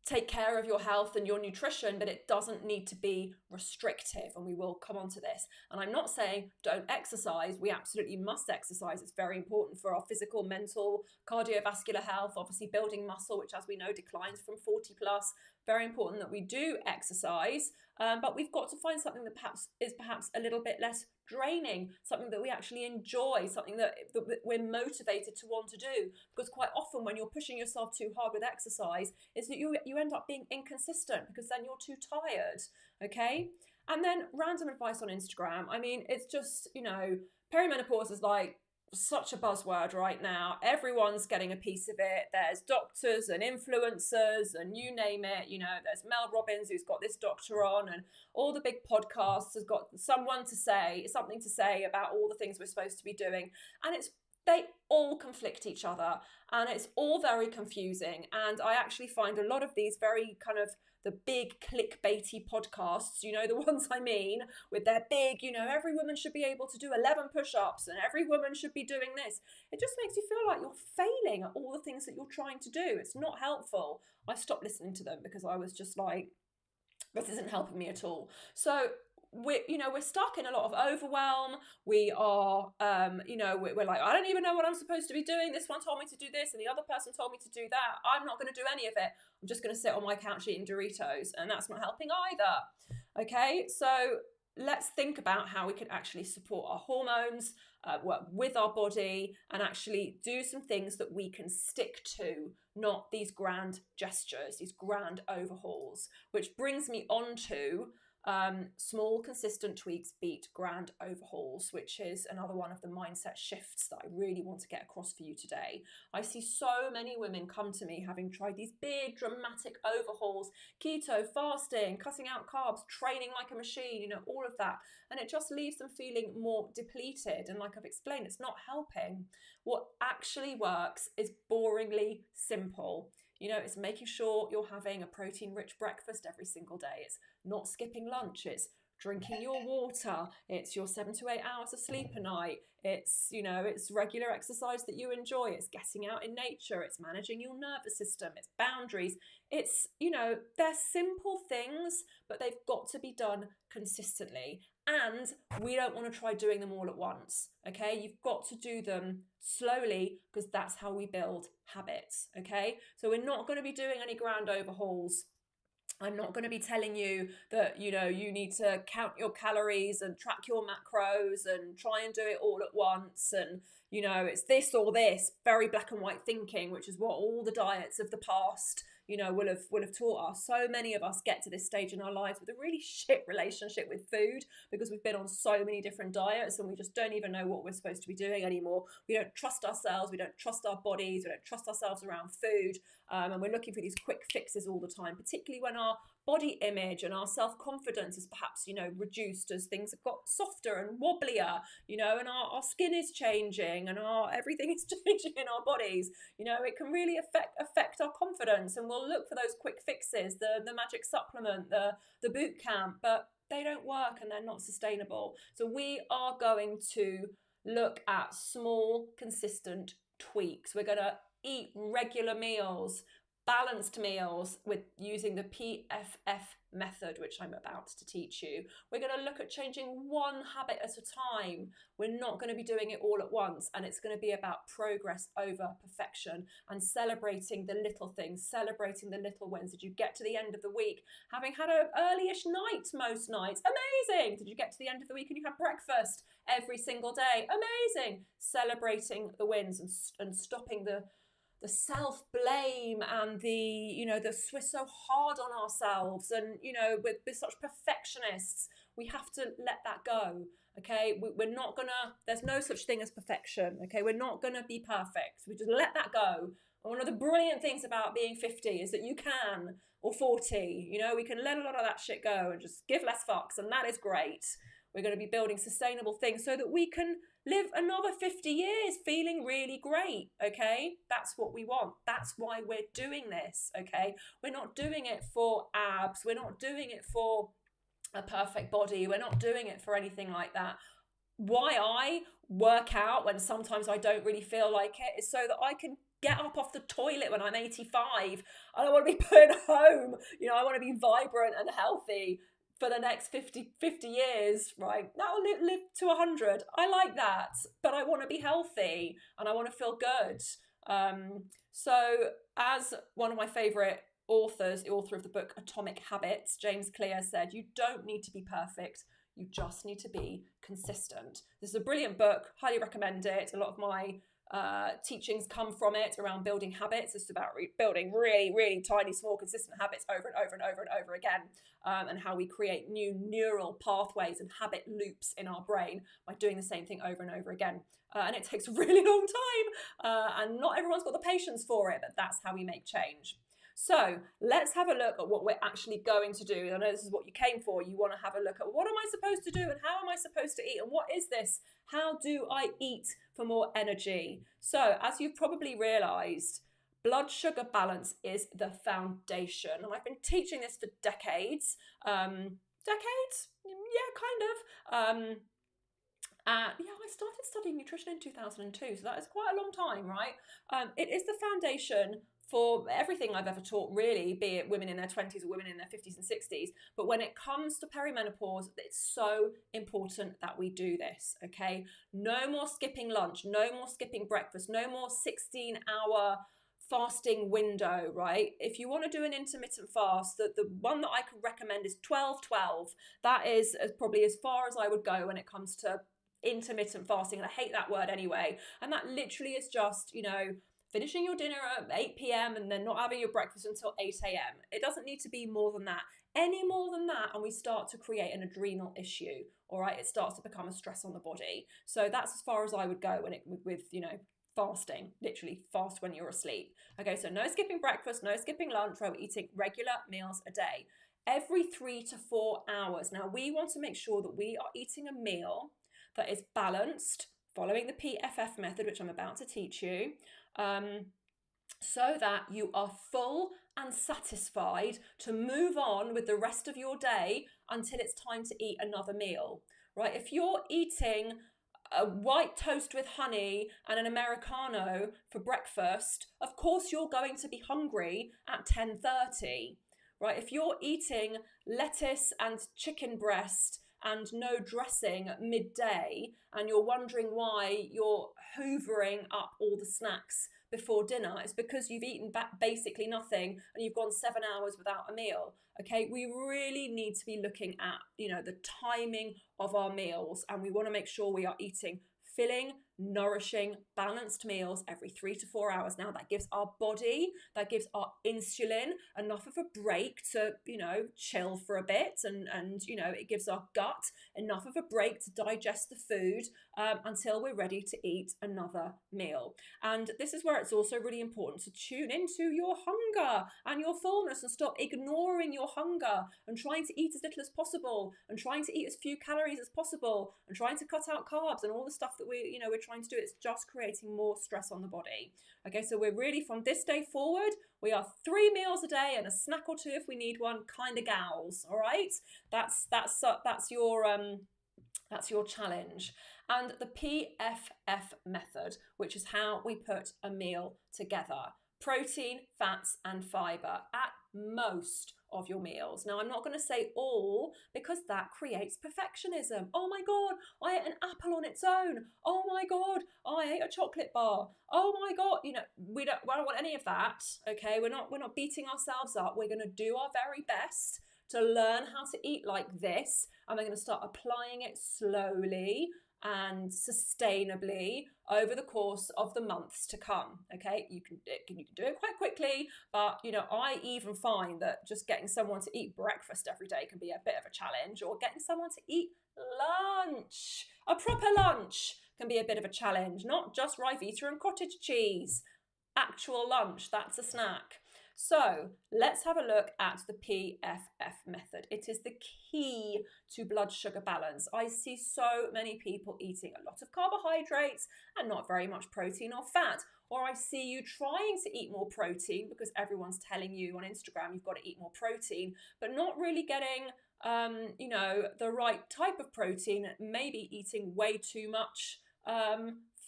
take care of your health and your nutrition, but it doesn't need to be restrictive, and we will come on to this. And I'm not saying don't exercise. We absolutely must exercise. It's very important for our physical, mental, cardiovascular health, obviously building muscle, which as we know declines from 40 plus. Very important that we do exercise, but we've got to find something that is perhaps a little bit less draining, something that we actually enjoy, something that we're motivated to want to do. Because quite often when you're pushing yourself too hard with exercise, is that you end up being inconsistent because then you're too tired, okay? And then random advice on Instagram. I mean, it's just, perimenopause is like such a buzzword right now. Everyone's getting a piece of it. There's doctors and influencers and you name it. You know, there's Mel Robbins who's got this doctor on, and all the big podcasts has got something to say about all the things we're supposed to be doing. And they all conflict each other, and it's all very confusing. And I actually find a lot of these very kind of the big clickbaity podcasts, you know, the ones I mean, with their big, you know, every woman should be able to do 11 push-ups and every woman should be doing this. It just makes you feel like you're failing at all the things that you're trying to do. It's not helpful. I stopped listening to them because I was just like, this isn't helping me at all. So we're stuck in a lot of overwhelm. We are, we're like, I don't even know what I'm supposed to be doing. This one told me to do this and the other person told me to do that. I'm not going to do any of it. I'm just going to sit on my couch eating Doritos, and that's not helping either. Okay, so let's think about how we can actually support our hormones, work with our body, and actually do some things that we can stick to, not these grand gestures, these grand overhauls. Which brings me on to small, consistent tweaks beat grand overhauls, which is another one of the mindset shifts that I really want to get across for you today. I see so many women come to me having tried these big, dramatic overhauls, keto, fasting, cutting out carbs, training like a machine, you know, all of that. And it just leaves them feeling more depleted. And like I've explained, it's not helping. What actually works is boringly simple. You know, it's making sure you're having a protein-rich breakfast every single day. It's not skipping lunch. It's drinking your water. It's your 7 to 8 hours of sleep a night. It's, you know, it's regular exercise that you enjoy. It's getting out in nature. It's managing your nervous system. It's boundaries. It's, you know, they're simple things, but they've got to be done consistently. And we don't want to try doing them all at once, okay? You've got to do them slowly because that's how we build habits, okay? So we're not going to be doing any grand overhauls. I'm not going to be telling you that, you know, you need to count your calories and track your macros and try and do it all at once. And, you know, it's this or this, very black and white thinking, which is what all the diets of the past, you know, will have taught us. So many of us get to this stage in our lives with a really shit relationship with food because we've been on so many different diets and we just don't even know what we're supposed to be doing anymore. We don't trust ourselves. We don't trust our bodies. We don't trust ourselves around food. And we're looking for these quick fixes all the time, particularly when our body image and our self-confidence is perhaps, you know, reduced as things have got softer and wobblier, you know, and our skin is changing and everything is changing in our bodies. You know, it can really affect our confidence, and we'll look for those quick fixes, the magic supplement, the boot camp, but they don't work and they're not sustainable. So we are going to look at small, consistent tweaks. We're going to eat regular meals, balanced meals, with using the PFF method, which I'm about to teach you. We're going to look at changing one habit at a time. We're not going to be doing it all at once, and it's going to be about progress over perfection and celebrating the little things, celebrating the little wins. Did you get to the end of the week having had an early-ish night most nights? Amazing. Did you get to the end of the week and you had breakfast every single day? Amazing. Celebrating the wins and stopping the self-blame and the we're so hard on ourselves, and, you know, we're such perfectionists. We have to let that go, okay? We're not gonna, there's no such thing as perfection, okay? We're not gonna be perfect. We just let that go. And one of the brilliant things about being 50 is that you can, or 40, you know, we can let a lot of that shit go and just give less fucks, and that is great. We're going to be building sustainable things so that we can live another 50 years feeling really great, okay? That's what we want. That's why we're doing this, okay? We're not doing it for abs. We're not doing it for a perfect body. We're not doing it for anything like that. Why I work out when sometimes I don't really feel like it is so that I can get up off the toilet when I'm 85. I don't want to be put home. You know, I want to be vibrant and healthy for the next 50 years, right? Now I'll live to 100. I like that, but I want to be healthy and I want to feel good. So as one of my favorite authors, the author of the book Atomic Habits, James Clear, said, you don't need to be perfect. You just need to be consistent. This is a brilliant book. Highly recommend it. A lot of my teachings come from it around building habits. It's about building really, really tiny, small, consistent habits over and over and over and over again, and how we create new neural pathways and habit loops in our brain by doing the same thing over and over again. And it takes a really long time, and not everyone's got the patience for it, but that's how we make change. So let's have a look at what we're actually going to do. I know this is what you came for. You want to have a look at what am I supposed to do and how am I supposed to eat and what is this? How do I eat for more energy? So as you've probably realized, blood sugar balance is the foundation. And I've been teaching this for decades. Decades? Yeah, kind of. I started studying nutrition in 2002, so that is quite a long time, right? It is the foundation for everything I've ever taught, really, be it women in their 20s or women in their 50s and 60s. But when it comes to perimenopause, it's so important that we do this, okay? No more skipping lunch, no more skipping breakfast, no more 16-hour fasting window, right? If you want to do an intermittent fast, the one that I could recommend is 12-12. That is probably as far as I would go when it comes to intermittent fasting, and I hate that word anyway. And that literally is just, finishing your dinner at 8 p.m. and then not having your breakfast until 8 a.m. It doesn't need to be more than that. Any more than that, and we start to create an adrenal issue, all right? It starts to become a stress on the body. So that's as far as I would go with fasting, literally fast when you're asleep. Okay, so no skipping breakfast, no skipping lunch, right? We're eating regular meals a day, every 3 to 4 hours. Now, we want to make sure that we are eating a meal that is balanced, following the PFF method, which I'm about to teach you, so that you are full and satisfied to move on with the rest of your day until it's time to eat another meal, right? If you're eating a white toast with honey and an Americano for breakfast, of course you're going to be hungry at 10:30, right? If you're eating lettuce and chicken breast and no dressing at midday, and you're wondering why you're hoovering up all the snacks before dinner, it's because you've eaten basically nothing and you've gone 7 hours without a meal. Okay, we really need to be looking at, the timing of our meals, and we want to make sure we are eating filling, nourishing, balanced meals every 3 to 4 hours. Now that gives our body, that gives our insulin enough of a break to, chill for a bit, and it gives our gut enough of a break to digest the food until we're ready to eat another meal. And this is where it's also really important to tune into your hunger and your fullness and stop ignoring your hunger and trying to eat as little as possible and trying to eat as few calories as possible and trying to cut out carbs and all the stuff that we're trying to do. It's just creating more stress on the body. Okay, so we're really, from this day forward, we are 3 meals a day and a snack or 2 if we need one, kind of gals. All right, that's your challenge. And the PFF method, which is how we put a meal together: protein, fats, and fiber at most of your meals. Now, I'm not going to say all, because that creates perfectionism. Oh my God, I ate an apple on its own. Oh my God, I ate a chocolate bar. Oh my God, we don't want any of that. Okay, we're not beating ourselves up. We're going to do our very best to learn how to eat like this, and we're going to start applying it slowly and sustainably over the course of the months to come. Okay, you can do it quite quickly, but I even find that just getting someone to eat breakfast every day can be a bit of a challenge, or getting someone to eat lunch, a proper lunch, can be a bit of a challenge. Not just Rivita and cottage cheese, actual lunch, that's a snack. So let's have a look at the PFF method. It is the key to blood sugar balance. I see so many people eating a lot of carbohydrates and not very much protein or fat. Or I see you trying to eat more protein because everyone's telling you on Instagram you've got to eat more protein, but not really getting the right type of protein, maybe eating way too much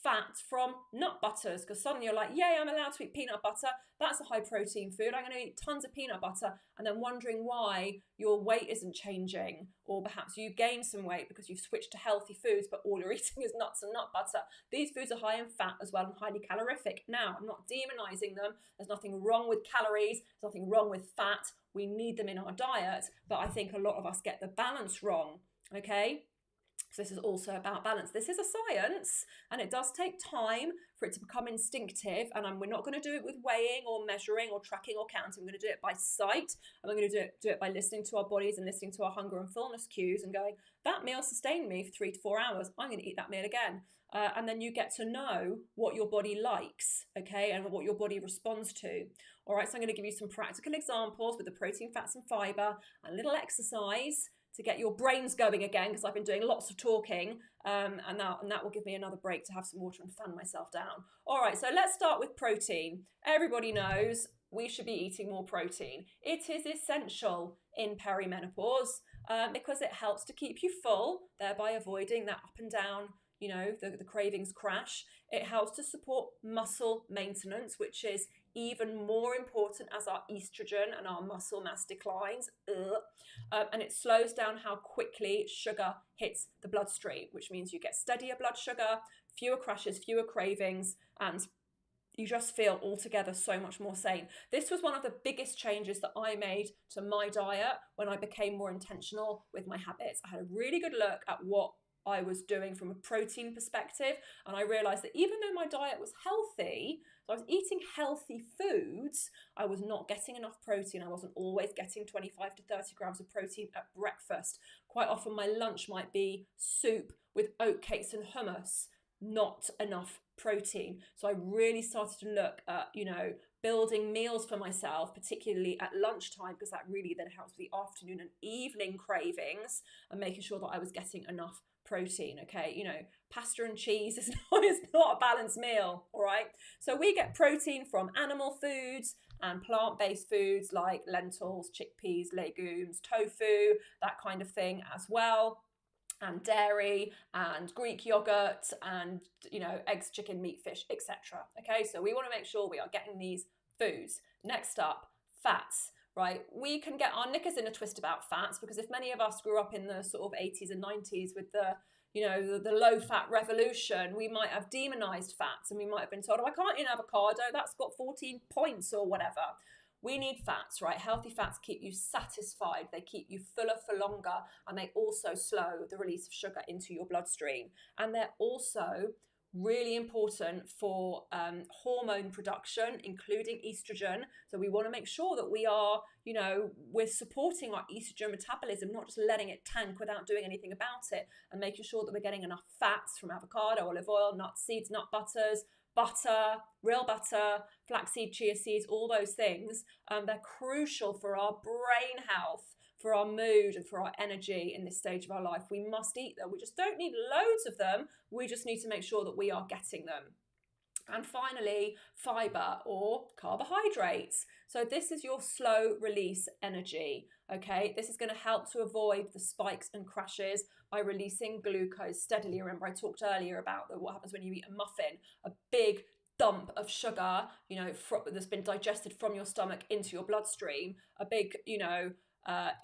fat from nut butters, because suddenly you're like, yay, I'm allowed to eat peanut butter. That's a high protein food. I'm going to eat tons of peanut butter, and then wondering why your weight isn't changing, or perhaps you gain some weight because you've switched to healthy foods, but all you're eating is nuts and nut butter. These foods are high in fat as well and highly calorific. Now, I'm not demonizing them. There's nothing wrong with calories. There's nothing wrong with fat. We need them in our diet, but I think a lot of us get the balance wrong. Okay. So this is also about balance. This is a science, and it does take time for it to become instinctive. And we're not going to do it with weighing or measuring or tracking or counting. We're going to do it by sight, and we're going to do it by listening to our bodies and listening to our hunger and fullness cues and going, that meal sustained me for 3 to 4 hours. I'm going to eat that meal again. And then you get to know what your body likes, okay, and what your body responds to. All right, so I'm going to give you some practical examples with the protein, fats, and fiber, and a little exercise to get your brains going again, because I've been doing lots of talking, and that will give me another break to have some water and fan myself down. All right, so let's start with protein. Everybody knows we should be eating more protein. It is essential in perimenopause because it helps to keep you full, thereby avoiding that up and down, the cravings crash. It helps to support muscle maintenance, which is even more important as our estrogen and our muscle mass declines. And it slows down how quickly sugar hits the bloodstream, which means you get steadier blood sugar, fewer crashes, fewer cravings, and you just feel altogether so much more sane. This was one of the biggest changes that I made to my diet when I became more intentional with my habits. I had a really good look at what I was doing from a protein perspective, and I realized that even though my diet was healthy, so I was eating healthy foods, I was not getting enough protein. I wasn't always getting 25 to 30 grams of protein at breakfast. Quite often my lunch might be soup with oatcakes and hummus, not enough protein. So I really started to look at, building meals for myself, particularly at lunchtime, because that really then helps with the afternoon and evening cravings, and making sure that I was getting enough protein. Okay, pasta and cheese is not a balanced meal. All right, so we get protein from animal foods and plant-based foods like lentils, chickpeas, legumes, tofu, that kind of thing as well, and dairy and Greek yogurt and eggs, chicken, meat, fish, etc. Okay, so we want to make sure we are getting these foods. Next up, fats. Right, we can get our knickers in a twist about fats, because if many of us grew up in the sort of 80s and 90s with the low fat revolution, we might have demonized fats, and we might have been told, oh, I can't eat an avocado, that's got 14 points or whatever. We need fats, right? Healthy fats keep you satisfied, they keep you fuller for longer, and they also slow the release of sugar into your bloodstream. And they're also really important for hormone production, including estrogen. So we want to make sure that we are, we're supporting our estrogen metabolism, not just letting it tank without doing anything about it, and making sure that we're getting enough fats from avocado, olive oil, nuts, seeds, nut butters, butter, real butter, flaxseed, chia seeds, all those things. They're crucial for our brain health, for our mood, and for our energy in this stage of our life. We must eat them. We just don't need loads of them. We just need to make sure that we are getting them. And finally, fiber or carbohydrates. So this is your slow release energy. Okay, this is going to help to avoid the spikes and crashes by releasing glucose steadily. Remember, I talked earlier about what happens when you eat a muffin, a big dump of sugar, that's been digested from your stomach into your bloodstream, a big,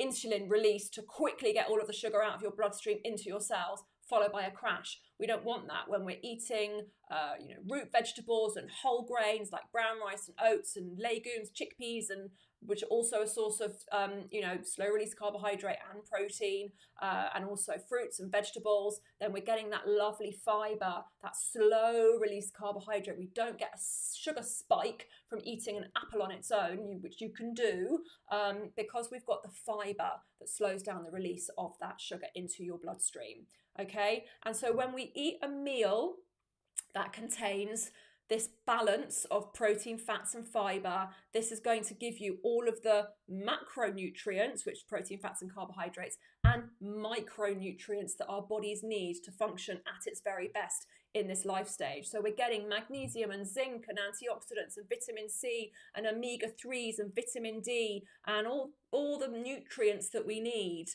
insulin release to quickly get all of the sugar out of your bloodstream into your cells, followed by a crash. We don't want that when we're eating, root vegetables and whole grains like brown rice and oats and legumes, chickpeas, and which are also a source of, slow release carbohydrate and protein, and also fruits and vegetables. Then we're getting that lovely fiber, that slow release carbohydrate. We don't get a sugar spike from eating an apple on its own, which you can do, because we've got the fiber that slows down the release of that sugar into your bloodstream. Okay, and so when we eat a meal that contains this balance of protein, fats, and fiber, this is going to give you all of the macronutrients, which protein, fats, and carbohydrates, and micronutrients that our bodies need to function at its very best in this life stage. So we're getting magnesium and zinc and antioxidants and vitamin C and omega-3s and vitamin D and all the nutrients that we need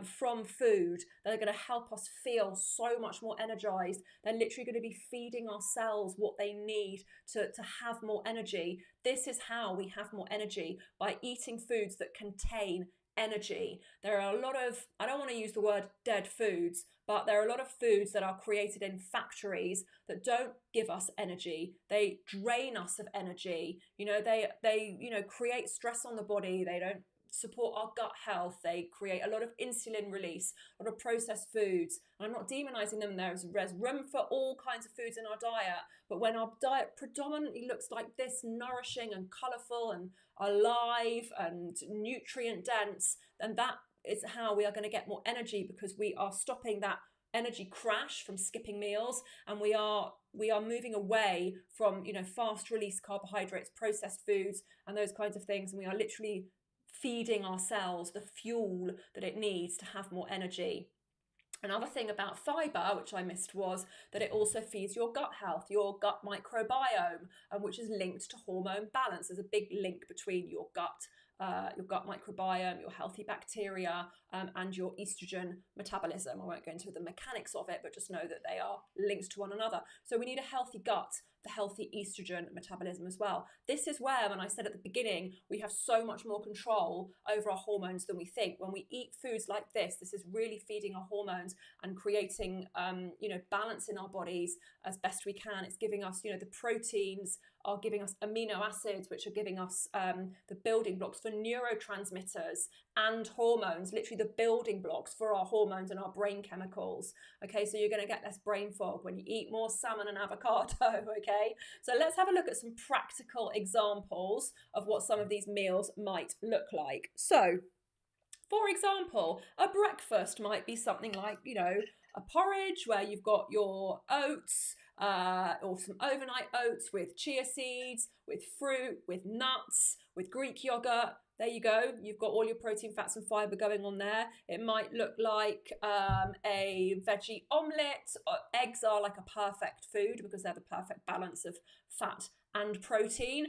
from food that are going to help us feel so much more energized. They're literally going to be feeding our cells what they need to have more energy. This is how we have more energy, by eating foods that contain energy. There are a lot of, I don't want to use the word dead foods, but there are a lot of foods that are created in factories that don't give us energy. They drain us of energy. They create stress on the body. They don't support our gut health. They create a lot of insulin release, a lot of processed foods. And I'm not demonizing them. There's room for all kinds of foods in our diet. But when our diet predominantly looks like this, nourishing and colourful and alive and nutrient dense, then that is how we are going to get more energy, because we are stopping that energy crash from skipping meals, and we are moving away from, you know, fast release carbohydrates, processed foods and those kinds of things, and we are literally feeding our cells the fuel that it needs to have more energy. Another thing about fibre, which I missed, was that it also feeds your gut health, your gut microbiome, which is linked to hormone balance. There's a big link between your gut microbiome, your healthy bacteria, and your estrogen metabolism. I won't go into the mechanics of it, but just know that they are linked to one another. So we need a healthy gut, the healthy estrogen metabolism as well. This is where, when I said at the beginning, we have so much more control over our hormones than we think. When we eat foods like this is really feeding our hormones and creating, balance in our bodies as best we can. It's giving us, the proteins are giving us amino acids, which are giving us the building blocks for neurotransmitters and hormones, literally the building blocks for our hormones and our brain chemicals. Okay, so you're going to get less brain fog when you eat more salmon and avocado. Okay, so let's have a look at some practical examples of what some of these meals might look like. So, for example, a breakfast might be something like, a porridge where you've got your oats, or some overnight oats with chia seeds, with fruit, with nuts, with Greek yogurt. There you go. You've got all your protein, fats and fibre going on there. It might look like a veggie omelette. Eggs are like a perfect food because they're the perfect balance of fat and protein.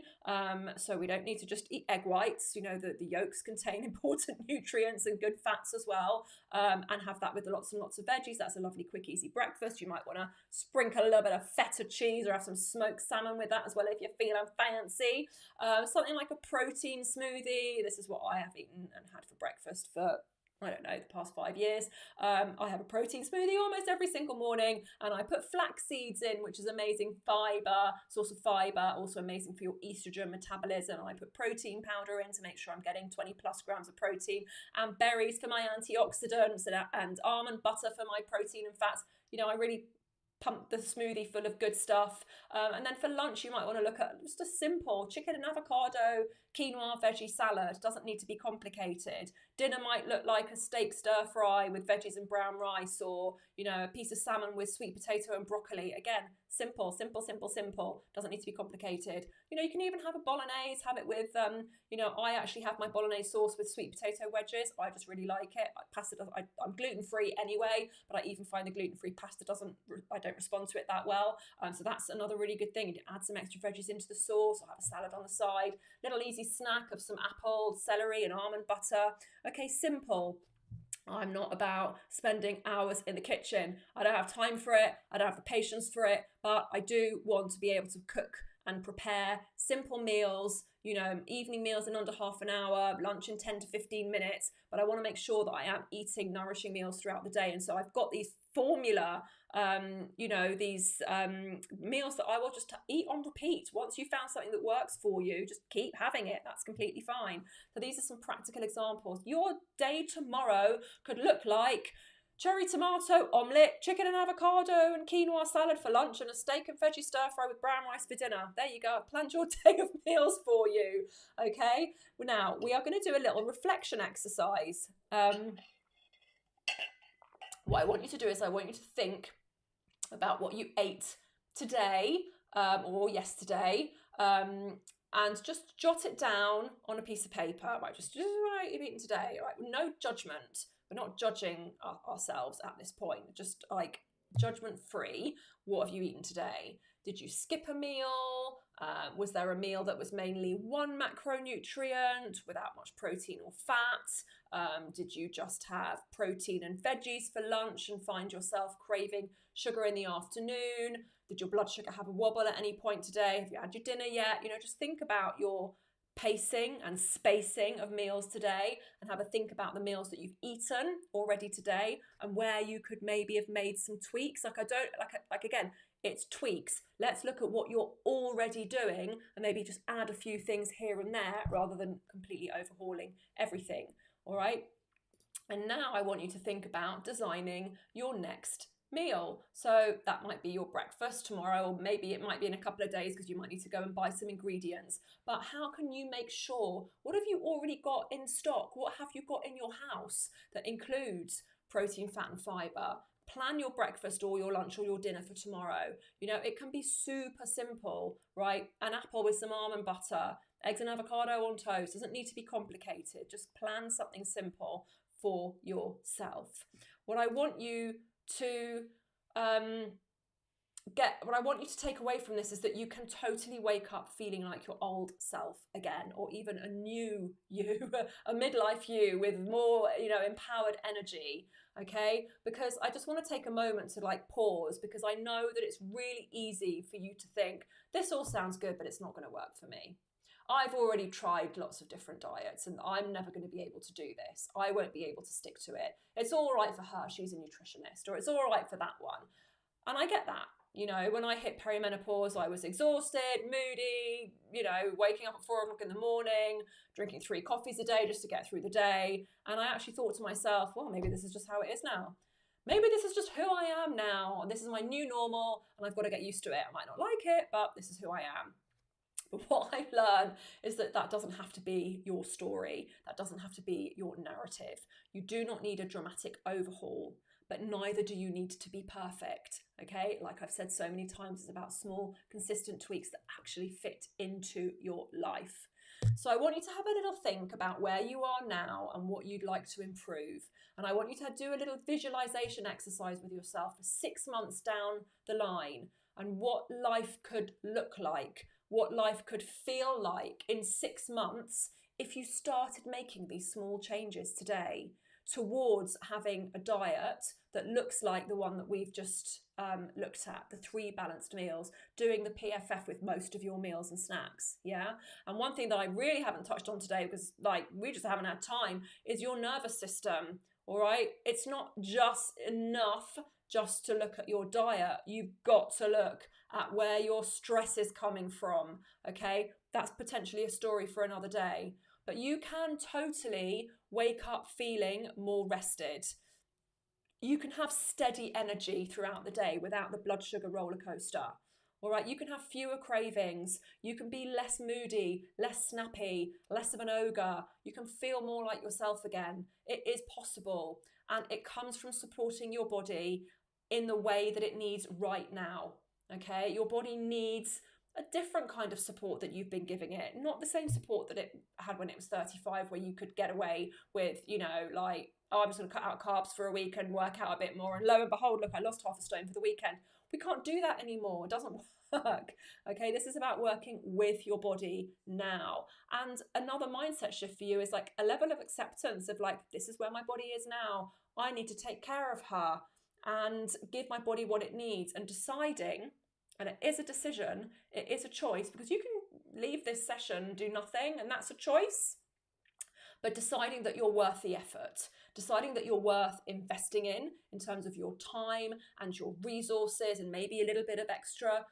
So we don't need to just eat egg whites. The yolks contain important nutrients and good fats as well, and have that with lots and lots of veggies. That's a lovely, quick, easy breakfast. You might want to sprinkle a little bit of feta cheese or have some smoked salmon with that as well if you're feeling fancy. Something like a protein smoothie. This is what I have eaten and had for breakfast for, I don't know, the past 5 years. I have a protein smoothie almost every single morning, and I put flax seeds in, which is amazing source of fibre, also amazing for your estrogen metabolism. I put protein powder in to make sure I'm getting 20 plus grams of protein, and berries for my antioxidants, and almond butter for my protein and fats. I really pump the smoothie full of good stuff. And then for lunch, you might want to look at just a simple chicken and avocado, quinoa, veggie salad. Doesn't need to be complicated. Dinner might look like a steak stir fry with veggies and brown rice, or, a piece of salmon with sweet potato and broccoli. Again, simple. Doesn't need to be complicated. You can even have a bolognese, have it with, I actually have my bolognese sauce with sweet potato wedges. I just really like it. I'm gluten-free anyway, but I even find the gluten-free pasta I don't respond to it that well. So that's another really good thing. You add some extra veggies into the sauce, or have a salad on the side. Little easy snack of some apple, celery and almond butter. Okay, simple. I'm not about spending hours in the kitchen. I don't have time for it. I don't have the patience for it, but I do want to be able to cook and prepare simple meals, evening meals in under half an hour, lunch in 10 to 15 minutes, but I want to make sure that I am eating nourishing meals throughout the day. And so I've got these formula, these meals that I will just eat on repeat. Once you've found something that works for you, just keep having it. That's completely fine. So these are some practical examples. Your day tomorrow could look like cherry tomato omelette, chicken and avocado and quinoa salad for lunch, and a steak and veggie stir fry with brown rice for dinner. There you go. I've planned your day of meals for you. Okay. Now we are going to do a little reflection exercise. What I want you to do is I want you to think about what you ate today or yesterday, and just jot it down on a piece of paper. Right, just what you've eaten today. Right, no judgment. We're not judging ourselves at this point. Just like judgment free. What have you eaten today? Did you skip a meal? Was there a meal that was mainly one macronutrient without much protein or fat? Did you just have protein and veggies for lunch and find yourself craving sugar in the afternoon? Did your blood sugar have a wobble at any point today? Have you had your dinner yet? Just think about your pacing and spacing of meals today, and have a think about the meals that you've eaten already today and where you could maybe have made some tweaks. Again, It's tweaks. Let's look at what you're already doing and maybe just add a few things here and there rather than completely overhauling everything. All right. And now I want you to think about designing your next meal. So that might be your breakfast tomorrow, or maybe it might be in a couple of days because you might need to go and buy some ingredients. But how can you make sure, what have you already got in stock? What have you got in your house that includes protein, fat and fiber? Plan your breakfast or your lunch or your dinner for tomorrow. You know, it can be super simple, right? An apple with some almond butter, eggs and avocado on toast. Doesn't need to be complicated. Just plan something simple for yourself. What I want you to what I want you to take away from this is that you can totally wake up feeling like your old self again, or even a new you, a midlife you with more, empowered energy. Okay, because I just want to take a moment to pause, because I know that it's really easy for you to think this all sounds good, but it's not going to work for me. I've already tried lots of different diets and I'm never going to be able to do this. I won't be able to stick to it. It's all right for her, she's a nutritionist, or it's all right for that one. And I get that. When I hit perimenopause, I was exhausted, moody, waking up at 4 o'clock in the morning, drinking 3 coffees a day just to get through the day. And I actually thought to myself, well, maybe this is just how it is now. Maybe this is just who I am now. And this is my new normal and I've got to get used to it. I might not like it, but this is who I am. But what I learned is that doesn't have to be your story. That doesn't have to be your narrative. You do not need a dramatic overhaul, but neither do you need to be perfect. Okay, like I've said so many times, it's about small, consistent tweaks that actually fit into your life. So I want you to have a little think about where you are now and what you'd like to improve. And I want you to do a little visualization exercise with yourself for 6 months down the line, and what life could look like, what life could feel like in 6 months if you started making these small changes today towards having a diet that looks like the one that we've just looked at, the 3 balanced meals, doing the PFF with most of your meals and snacks, yeah? And one thing that I really haven't touched on today, because we just haven't had time, is your nervous system, all right? It's not just enough just to look at your diet. You've got to look at where your stress is coming from, okay? That's potentially a story for another day. But you can totally wake up feeling more rested. You can have steady energy throughout the day without the blood sugar roller coaster. All right, you can have fewer cravings. You can be less moody, less snappy, less of an ogre. You can feel more like yourself again. It is possible. And it comes from supporting your body in the way that it needs right now. Okay, your body needs a different kind of support that you've been giving it, not the same support that it had when it was 35, where you could get away with, oh, I'm just going to cut out carbs for a week and work out a bit more. And lo and behold, look, I lost half a stone for the weekend. We can't do that anymore. It doesn't work. Okay, this is about working with your body now. And another mindset shift for you is a level of acceptance of this is where my body is now. I need to take care of her and give my body what it needs, and deciding, and it is a decision, it is a choice, because you can leave this session, do nothing, and that's a choice. But deciding that you're worth the effort, deciding that you're worth investing in terms of your time and your resources, and maybe a little bit of extra,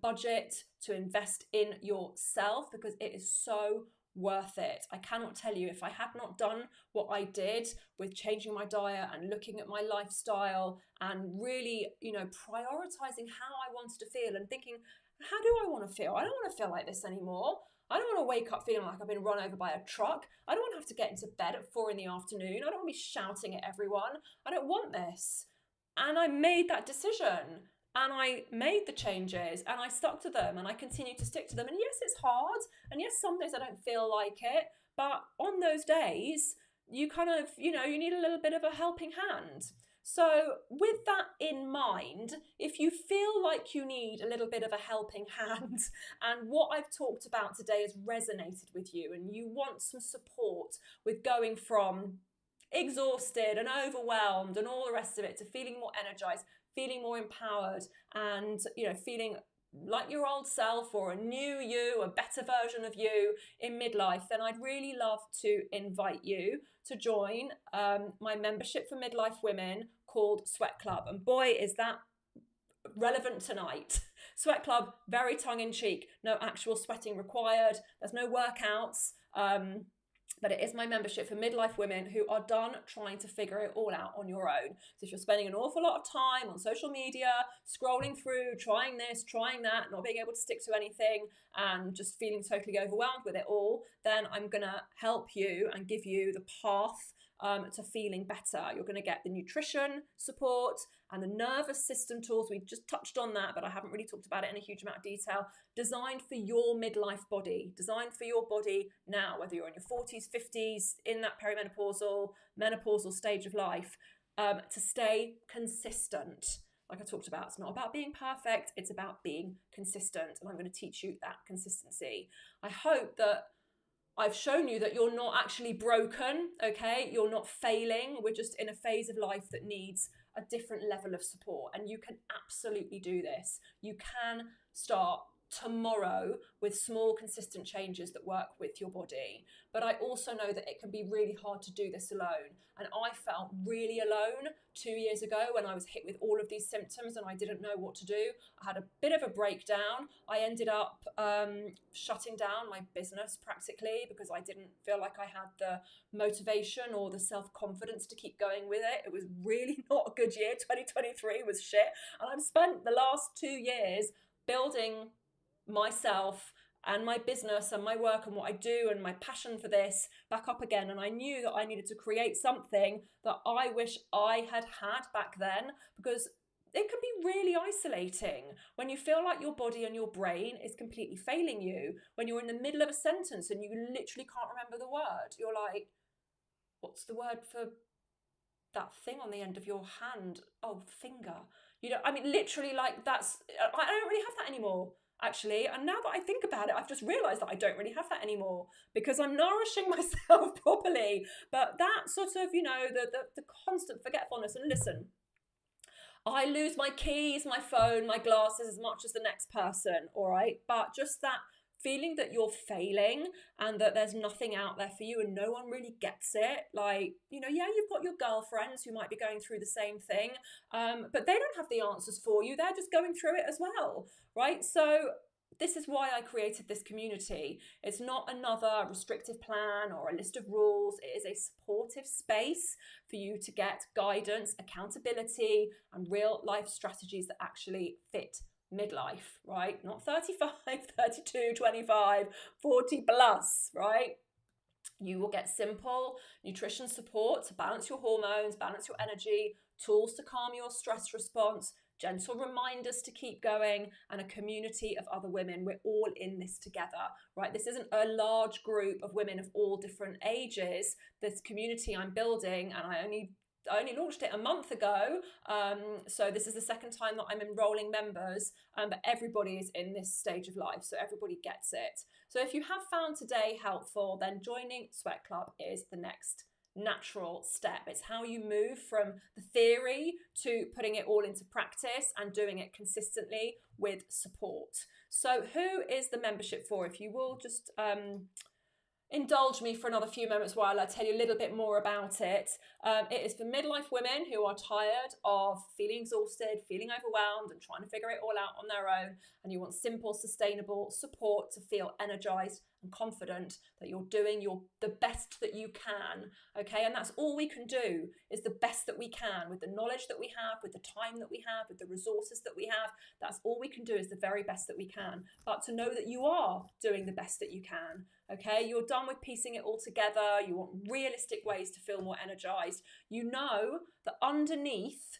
budget to invest in yourself, because it is so worth it. I cannot tell you, if I had not done what I did with changing my diet and looking at my lifestyle and really, prioritizing how I wanted to feel and thinking, how do I want to feel? I don't want to feel like this anymore. I don't want to wake up feeling like I've been run over by a truck. I don't want to have to get into bed at 4 PM. I don't want to be shouting at everyone. I don't want this. And I made that decision. And I made the changes and I stuck to them, and I continue to stick to them. And yes, it's hard. And yes, some days I don't feel like it. But on those days, you kind of, you need a little bit of a helping hand. So with that in mind, if you feel like you need a little bit of a helping hand and what I've talked about today has resonated with you, and you want some support with going from exhausted and overwhelmed and all the rest of it to feeling more energized, feeling more empowered, and feeling like your old self or a new you, a better version of you in midlife, then I'd really love to invite you to join my membership for midlife women called Sweat Club. And boy, is that relevant tonight. Sweat Club, very tongue-in-cheek, no actual sweating required, there's no workouts, but it is my membership for midlife women who are done trying to figure it all out on your own. So if you're spending an awful lot of time on social media, scrolling through, trying this, trying that, not being able to stick to anything, and just feeling totally overwhelmed with it all, then I'm gonna help you and give you the path to feeling better. You're going to get the nutrition support and the nervous system tools. We just touched on that, but I haven't really talked about it in a huge amount of detail. Designed for your midlife body, designed for your body now, whether you're in your 40s, 50s, in that perimenopausal, menopausal stage of life, to stay consistent. Like I talked about, it's not about being perfect, it's about being consistent. And I'm going to teach you that consistency. I hope that I've shown you that you're not actually broken, okay? You're not failing. We're just in a phase of life that needs a different level of support. And you can absolutely do this. You can start tomorrow with small, consistent changes that work with your body. But I also know that it can be really hard to do this alone. And I felt really alone 2 years ago when I was hit with all of these symptoms and I didn't know what to do. I had a bit of a breakdown. I ended up shutting down my business practically because I didn't feel like I had the motivation or the self-confidence to keep going with it. It was really not a good year. 2023 was shit. And I've spent the last 2 years building myself and my business and my work and what I do and my passion for this back up again. And I knew that I needed to create something that I wish I had had back then, because it can be really isolating when you feel like your body and your brain is completely failing you. When you're in the middle of a sentence and you literally can't remember the word, you're like, what's the word for that thing on the end of your hand? Oh, finger. You know, I mean, literally, like, that's, I don't really have that anymore, actually. And now that I think about it, I've just realized that I don't really have that anymore because I'm nourishing myself properly. But that sort of, you know, the constant forgetfulness. And listen, I lose my keys, my phone, my glasses as much as the next person, all right? But just that feeling that you're failing and that there's nothing out there for you and no one really gets it. Like, you know, yeah, you've got your girlfriends who might be going through the same thing, but they don't have the answers for you. They're just going through it as well, right? So this is why I created this community. It's not another restrictive plan or a list of rules. It is a supportive space for you to get guidance, accountability, and real life strategies that actually fit midlife, right? Not 35, 32, 25, 40 plus, right? You will get simple nutrition support to balance your hormones, balance your energy, tools to calm your stress response, gentle reminders to keep going, and a community of other women. We're all in this together, right? This isn't a large group of women of all different ages. This community I'm building, and I only launched it a month ago, so this is the second time that I'm enrolling members, but everybody is in this stage of life, so everybody gets it. So if you have found today helpful, then joining Sweat Club is the next natural step. It's how you move from the theory to putting it all into practice and doing it consistently with support. So who is the membership for? If you will just indulge me for another few moments while I tell you a little bit more about it. It is for midlife women who are tired of feeling exhausted, feeling overwhelmed, and trying to figure it all out on their own. And you want simple, sustainable support to feel energized and confident that you're doing the best that you can. Okay, and that's all we can do, is the best that we can with the knowledge that we have, with the time that we have, with the resources that we have. That's all we can do, is the very best that we can. But to know that you are doing the best that you can. Okay, you're done with piecing it all together. You want realistic ways to feel more energized. You know that underneath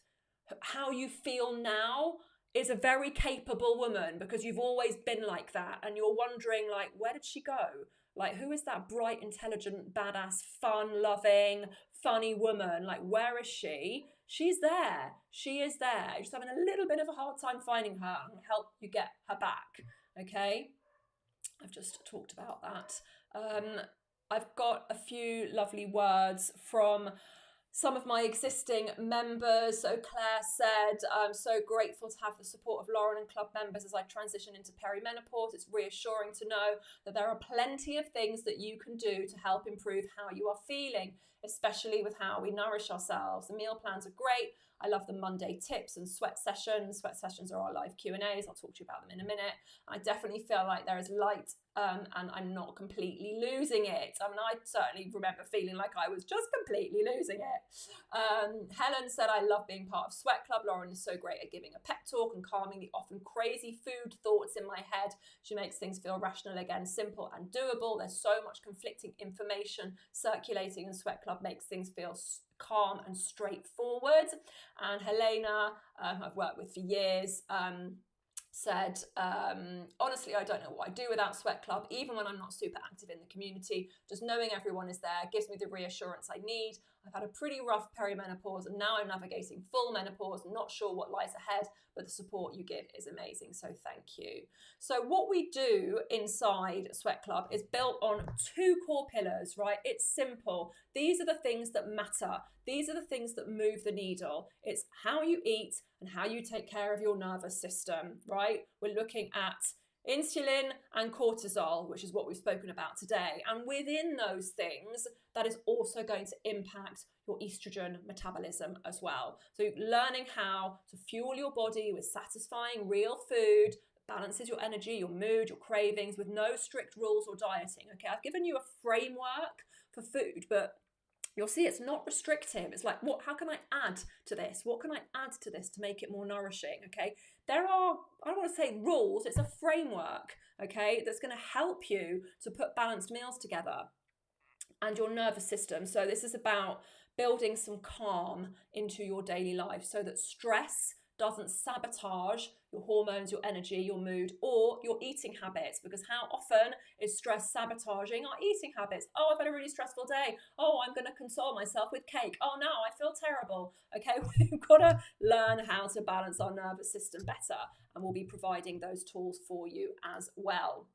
how you feel now is a very capable woman, because you've always been like that, and you're wondering, like, where did she go? Like, who is that bright, intelligent, badass, fun-loving, funny woman? Like, where is she? She's there. She is there. You're just having a little bit of a hard time finding her. I'm going to help you get her back. Okay? I've just talked about that. I've got a few lovely words from some of my existing members. So Claire said, I'm so grateful to have the support of Lauren and club members as I transition into perimenopause. It's reassuring to know that there are plenty of things that you can do to help improve how you are feeling. especially with how we nourish ourselves. The meal plans are great. I love the Monday tips and sweat sessions. Sweat sessions are our live Q&As. I'll talk to you about them in a minute. I definitely feel like there is light and I'm not completely losing it. I mean, I certainly remember feeling like I was just completely losing it. Helen said, I love being part of Sweat Club. Lauren is so great at giving a pep talk and calming the often crazy food thoughts in my head. She makes things feel rational again, simple and doable. There's so much conflicting information circulating, and Sweat Club makes things feel calm and straightforward. And Helena, I've worked with for years, said, honestly, I don't know what I'd do without Sweat Club, even when I'm not super active in the community. Just knowing everyone is there gives me the reassurance I need. I've had a pretty rough perimenopause and now I'm navigating full menopause, not sure what lies ahead, but the support you give is amazing, so thank you. So what we do inside Sweat Club is built on 2 core pillars, right? It's simple. These are the things that matter. These are the things that move the needle. It's how you eat and how you take care of your nervous system, right? We're looking at insulin and cortisol, which is what we've spoken about today. And within those things, that is also going to impact your estrogen metabolism as well. So learning how to fuel your body with satisfying real food that balances your energy, your mood, your cravings with no strict rules or dieting. Okay, I've given you a framework for food, but you'll see it's not restrictive. It's like, how can I add to this? What can I add to this to make it more nourishing? Okay, there are, I don't want to say rules, it's a framework, okay, that's going to help you to put balanced meals together and your nervous system. So this is about building some calm into your daily life so that stress doesn't sabotage your hormones, your energy, your mood, or your eating habits. Because how often is stress sabotaging our eating habits? Oh, I've had a really stressful day. Oh, I'm going to console myself with cake. Oh no, I feel terrible. Okay, we've got to learn how to balance our nervous system better, and we'll be providing those tools for you as well.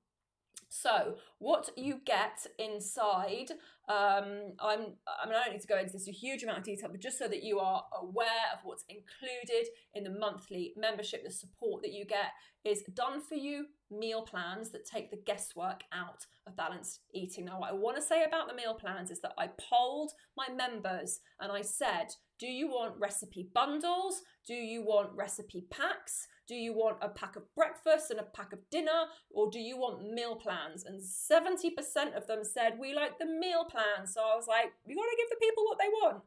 So what you get inside, I don't need to go into this a huge amount of detail, but just so that you are aware of what's included in the monthly membership, the support that you get is done for you meal plans that take the guesswork out of balanced eating. Now, what I want to say about the meal plans is that I polled my members and I said, do you want recipe bundles? Do you want recipe packs? Do you want a pack of breakfast and a pack of dinner? Or do you want meal plans? And 70% of them said, we like the meal plans. So I was like, you got to give the people what they want.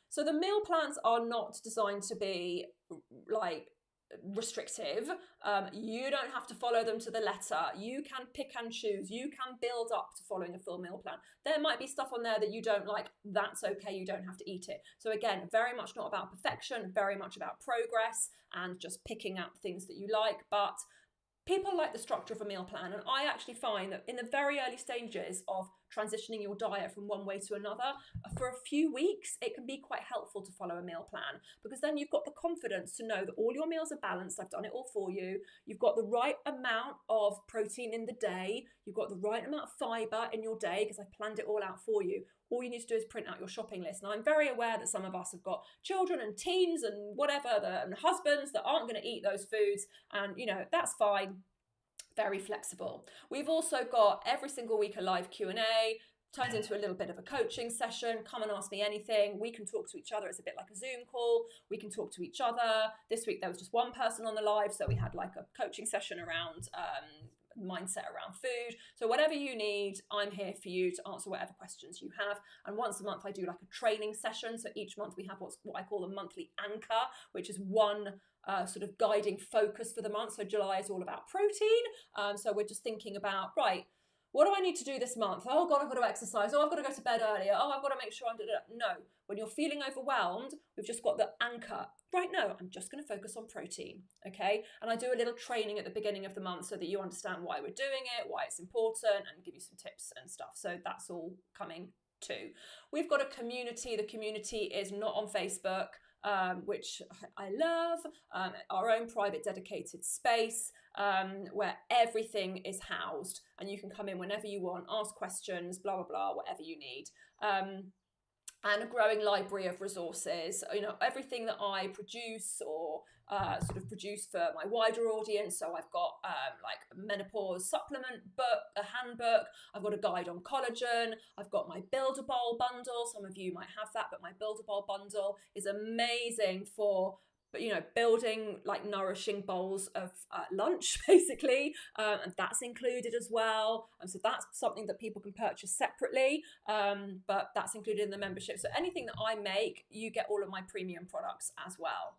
So the meal plans are not designed to be like restrictive. You don't have to follow them to the letter. You can pick and choose. You can build up to following a full meal plan. There might be stuff on there that you don't like. That's okay. You don't have to eat it. So again, very much not about perfection, very much about progress and just picking out things that you like. But people like the structure of a meal plan, and I actually find that in the very early stages of transitioning your diet from one way to another, for a few weeks, it can be quite helpful to follow a meal plan, because then you've got the confidence to know that all your meals are balanced. I've done it all for you. You've got the right amount of protein in the day. You've got the right amount of fiber in your day because I've planned it all out for you. All you need to do is print out your shopping list. And I'm very aware that some of us have got children and teens and whatever, and husbands that aren't going to eat those foods. And, that's fine. Very flexible. We've also got every single week a live Q&A, turns into a little bit of a coaching session. Come and ask me anything. We can talk to each other. It's a bit like a Zoom call. We can talk to each other. This week there was just one person on the live, so we had like a coaching session around mindset around food. So whatever you need, I'm here for you to answer whatever questions you have. And once a month I do like a training session. So each month we have what I call the monthly anchor, which is one sort of guiding focus for the month. So July is all about protein. So we're just thinking about, right, what do I need to do this month? Oh God, I've got to exercise. Oh, I've got to go to bed earlier. Oh, I've got to make sure I'm doing it. No, when you're feeling overwhelmed, we've just got the anchor. Right now, I'm just going to focus on protein, okay? And I do a little training at the beginning of the month so that you understand why we're doing it, why it's important, and give you some tips and stuff. So that's all coming too. We've got a community. The community is not on Facebook, which I love, our own private dedicated space where everything is housed and you can come in whenever you want, ask questions, blah, blah, blah, whatever you need. and a growing library of resources. You know, everything that I produce or sort of produce for my wider audience. So I've got like a menopause supplement book, a handbook. I've got a guide on collagen. I've got my Build a Bowl bundle. Some of you might have that, but my Build a Bowl bundle is amazing for, you know, building like nourishing bowls of lunch basically, and that's included as well. And so that's something that people can purchase separately, but that's included in the membership. So anything that I make, you get all of my premium products as well.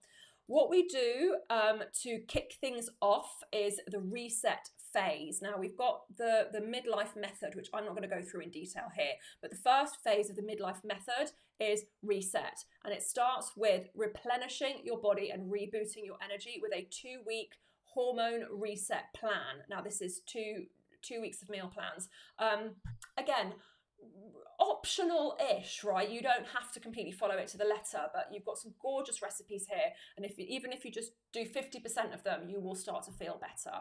What we do to kick things off is the reset phase. Now we've got the midlife method, which I'm not going to go through in detail here, but the first phase of the midlife method is reset, and it starts with replenishing your body and rebooting your energy with a 2-week hormone reset plan. Now this is two weeks of meal plans. Again, optional-ish, right? You don't have to completely follow it to the letter, but you've got some gorgeous recipes here, and even if you just do 50% of them, you will start to feel better.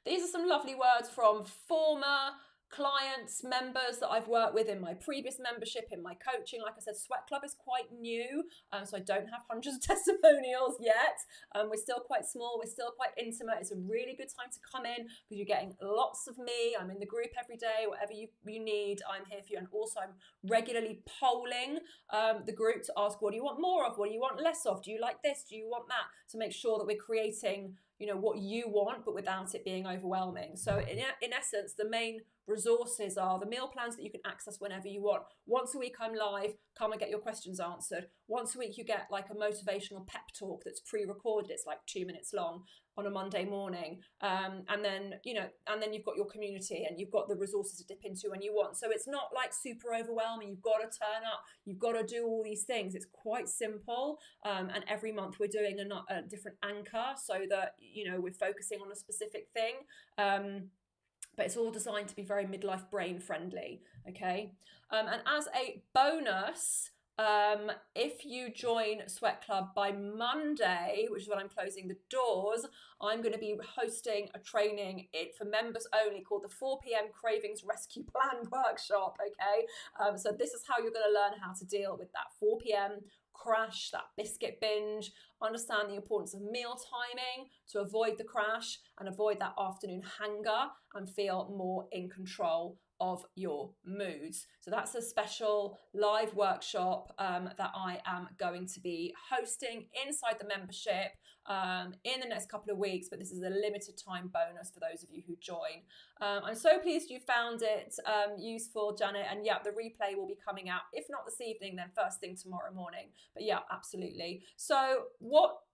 These are some lovely words from former clients, members that I've worked with in my previous membership, in my coaching. Like I said, Sweat Club is quite new, so I don't have hundreds of testimonials yet. We're still quite small, we're still quite intimate. It's a really good time to come in because you're getting lots of me. I'm in the group every day, whatever you need, I'm here for you. And also I'm regularly polling the group to ask, what do you want more of? What do you want less of? Do you like this? Do you want that? To make sure that we're creating, you know, what you want, but without it being overwhelming. So in essence, the main resources are the meal plans that you can access whenever you want. Once a week I'm live, come and get your questions answered. Once a week you get like a motivational pep talk that's pre-recorded. It's like 2 minutes long on a Monday morning. And then you've got your community and you've got the resources to dip into when you want. So it's not like super overwhelming. You've got to turn up, you've got to do all these things. It's quite simple. And every month we're doing a different anchor so that, you know, we're focusing on a specific thing. But it's all designed to be very midlife brain friendly, okay? And as a bonus, if you join Sweat Club by Monday, which is when I'm closing the doors, I'm going to be hosting a training for members only called the 4 p.m. Cravings Rescue Plan Workshop, okay? So this is how you're going to learn how to deal with that 4 p.m. crash, that biscuit binge, understand the importance of meal timing to avoid the crash and avoid that afternoon hanger and feel more in control of your moods. So that's a special live workshop that I am going to be hosting inside the membership in the next couple of weeks, but this is a limited time bonus for those of you who join. I'm so pleased you found it useful, Janet, and yeah, the replay will be coming out, if not this evening, then first thing tomorrow morning. But yeah, absolutely. So what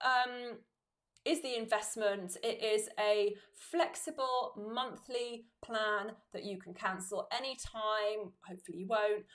is the investment? It is a flexible monthly plan that you can cancel anytime. Hopefully you won't.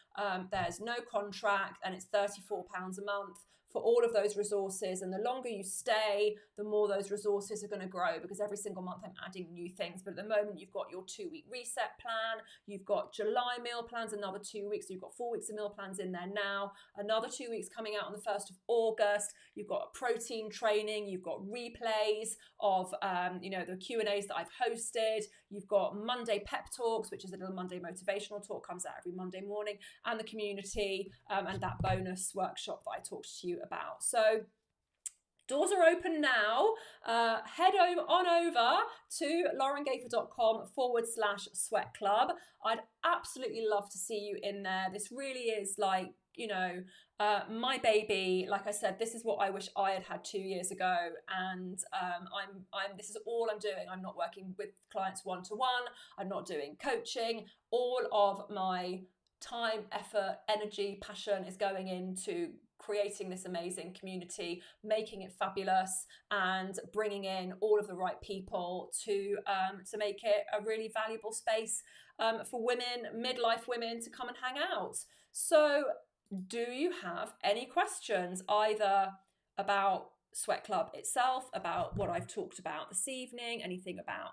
There's no contract, and it's £34 a month for all of those resources. And the longer you stay, the more those resources are going to grow, because every single month I'm adding new things. But at the moment, you've got your 2-week reset plan. You've got July meal plans, another 2 weeks. So you've got 4 weeks of meal plans in there now. Another 2 weeks coming out on the 1st of August. You've got a protein training. You've got replays of, the Q&As that I've hosted. You've got Monday pep talks, which is a little Monday motivational talk, comes out every Monday morning, and the community, and that bonus workshop that I talked to you about. So doors are open now. Head on over to laurengafer.com/sweat club. I'd absolutely love to see you in there. This really is like, my baby. Like I said, this is what I wish I had 2 years ago. And this is all I'm doing. I'm not working with clients one-to-one. I'm not doing coaching. All of my time, effort, energy, passion is going into creating this amazing community, making it fabulous, and bringing in all of the right people to make it a really valuable space for women, midlife women, to come and hang out. So do you have any questions, either about Sweat Club itself, about what I've talked about this evening, anything about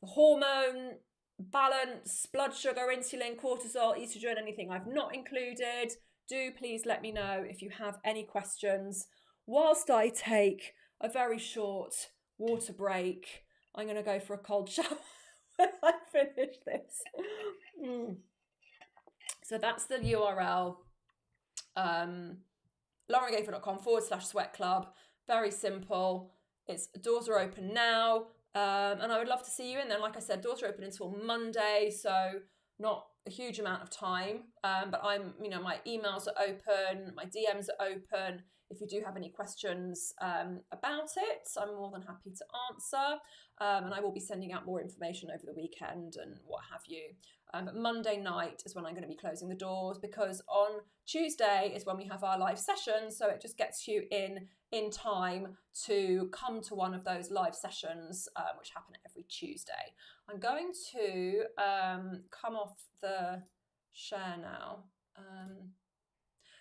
the hormone balance, blood sugar, insulin, cortisol, estrogen, anything I've not included? Do please let me know if you have any questions. Whilst I take a very short water break, I'm going to go for a cold shower when I finish this. So that's the URL. laurengafer.com/sweat club. Very simple. Doors are open now. And I would love to see you in there. Like I said, doors are open until Monday, so not a huge amount of time. But my emails are open, my DMs are open. If you do have any questions about it, I'm more than happy to answer. And I will be sending out more information over the weekend and what have you. But Monday night is when I'm going to be closing the doors, because on Tuesday is when we have our live session. So it just gets you in time to come to one of those live sessions, which happen every Tuesday. I'm going to come off the share now.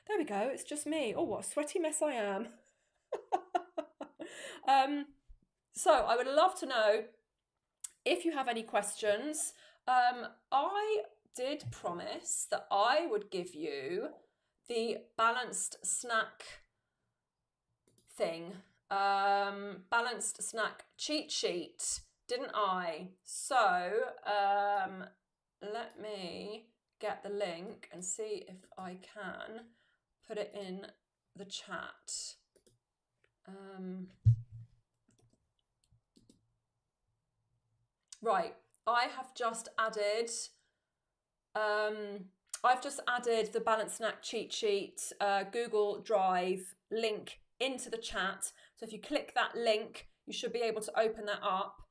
There we go. It's just me. Oh, what a sweaty mess I am. So I would love to know if you have any questions. I did promise that I would give you the balanced snack thing, balanced snack cheat sheet, didn't I? So let me get the link and see if I can put it in the chat. Right, I have just added the balanced snack cheat sheet Google Drive link into the chat. So if you click that link, you should be able to open that up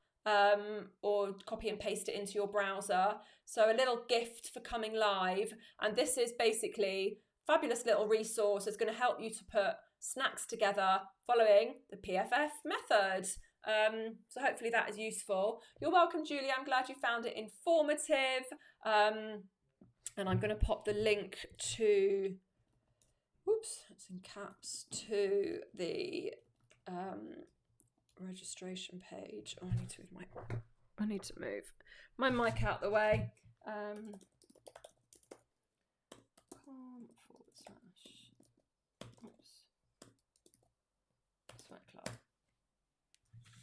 or copy and paste it into your browser. So a little gift for coming live. And this is basically a fabulous little resource. It's going to help you to put snacks together following the PFF method. So hopefully that is useful. You're welcome, Julie. I'm glad you found it informative. And I'm going to pop the link to, whoops, it's in caps, to the registration page. Oh, I need to move my mic out the way. Sweat club.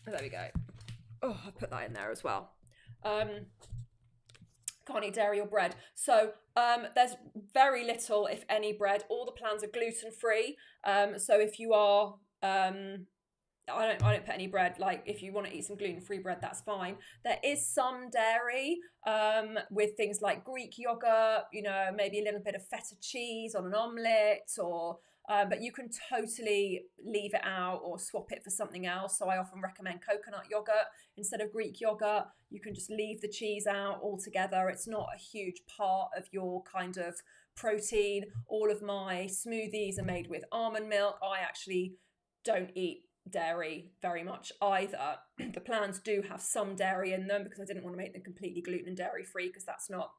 There we go. Oh, I'll put that in there as well. Can't eat dairy or bread. So there's very little, if any, bread. All the plans are gluten-free. So if you are, I don't put any bread. Like if you want to eat some gluten-free bread, that's fine. There is some dairy with things like Greek yogurt, maybe a little bit of feta cheese on an omelette, or but you can totally leave it out or swap it for something else. So I often recommend coconut yogurt instead of Greek yogurt. You can just leave the cheese out altogether. It's not a huge part of your kind of protein. All of my smoothies are made with almond milk. I actually don't eat dairy very much either. The plans do have some dairy in them because I didn't want to make them completely gluten and dairy free, because that's not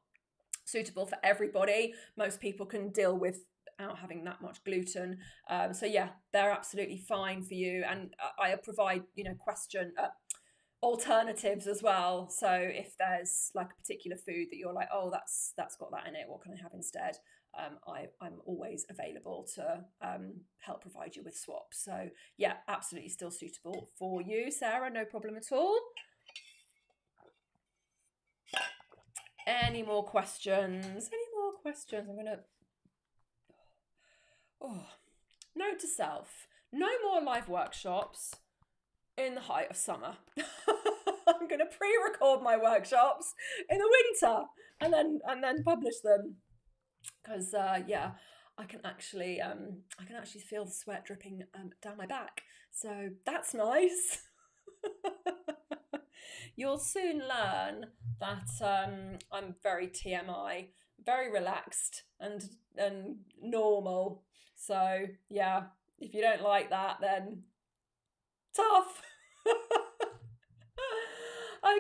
suitable for everybody. Most people can deal without having that much gluten. So yeah, they're absolutely fine for you. And I provide, alternatives as well. So if there's like a particular food that you're like, oh, that's got that in it, what can I have instead? I'm always available to help provide you with swaps. So yeah, absolutely still suitable for you, Sarah, no problem at all. Any more questions? I'm gonna, note to self, no more live workshops in the height of summer. I'm going to pre-record my workshops in the winter and then publish them, because I can actually feel the sweat dripping down my back. So that's nice. You'll soon learn that I'm very TMI, very relaxed and normal. So yeah, if you don't like that, then tough.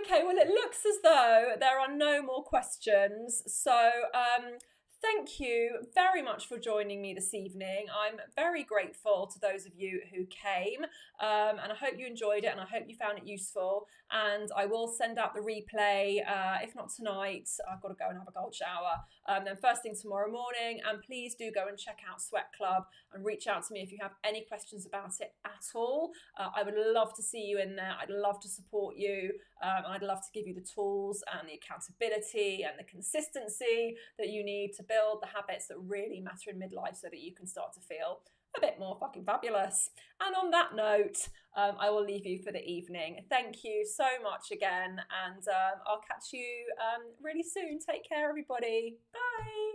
Okay, well, it looks as though there are no more questions. So thank you very much for joining me this evening. I'm very grateful to those of you who came, and I hope you enjoyed it, and I hope you found it useful. And I will send out the replay, if not tonight. I've got to go and have a cold shower. Then first thing tomorrow morning. And please do go and check out Sweat Club and reach out to me if you have any questions about it at all. I would love to see you in there. I'd love to support you. I'd love to give you the tools and the accountability and the consistency that you need to build the habits that really matter in midlife so that you can start to feel a bit more fucking fabulous. And on that note, I will leave you for the evening. Thank you so much again, and I'll catch you really soon. Take care, everybody. Bye.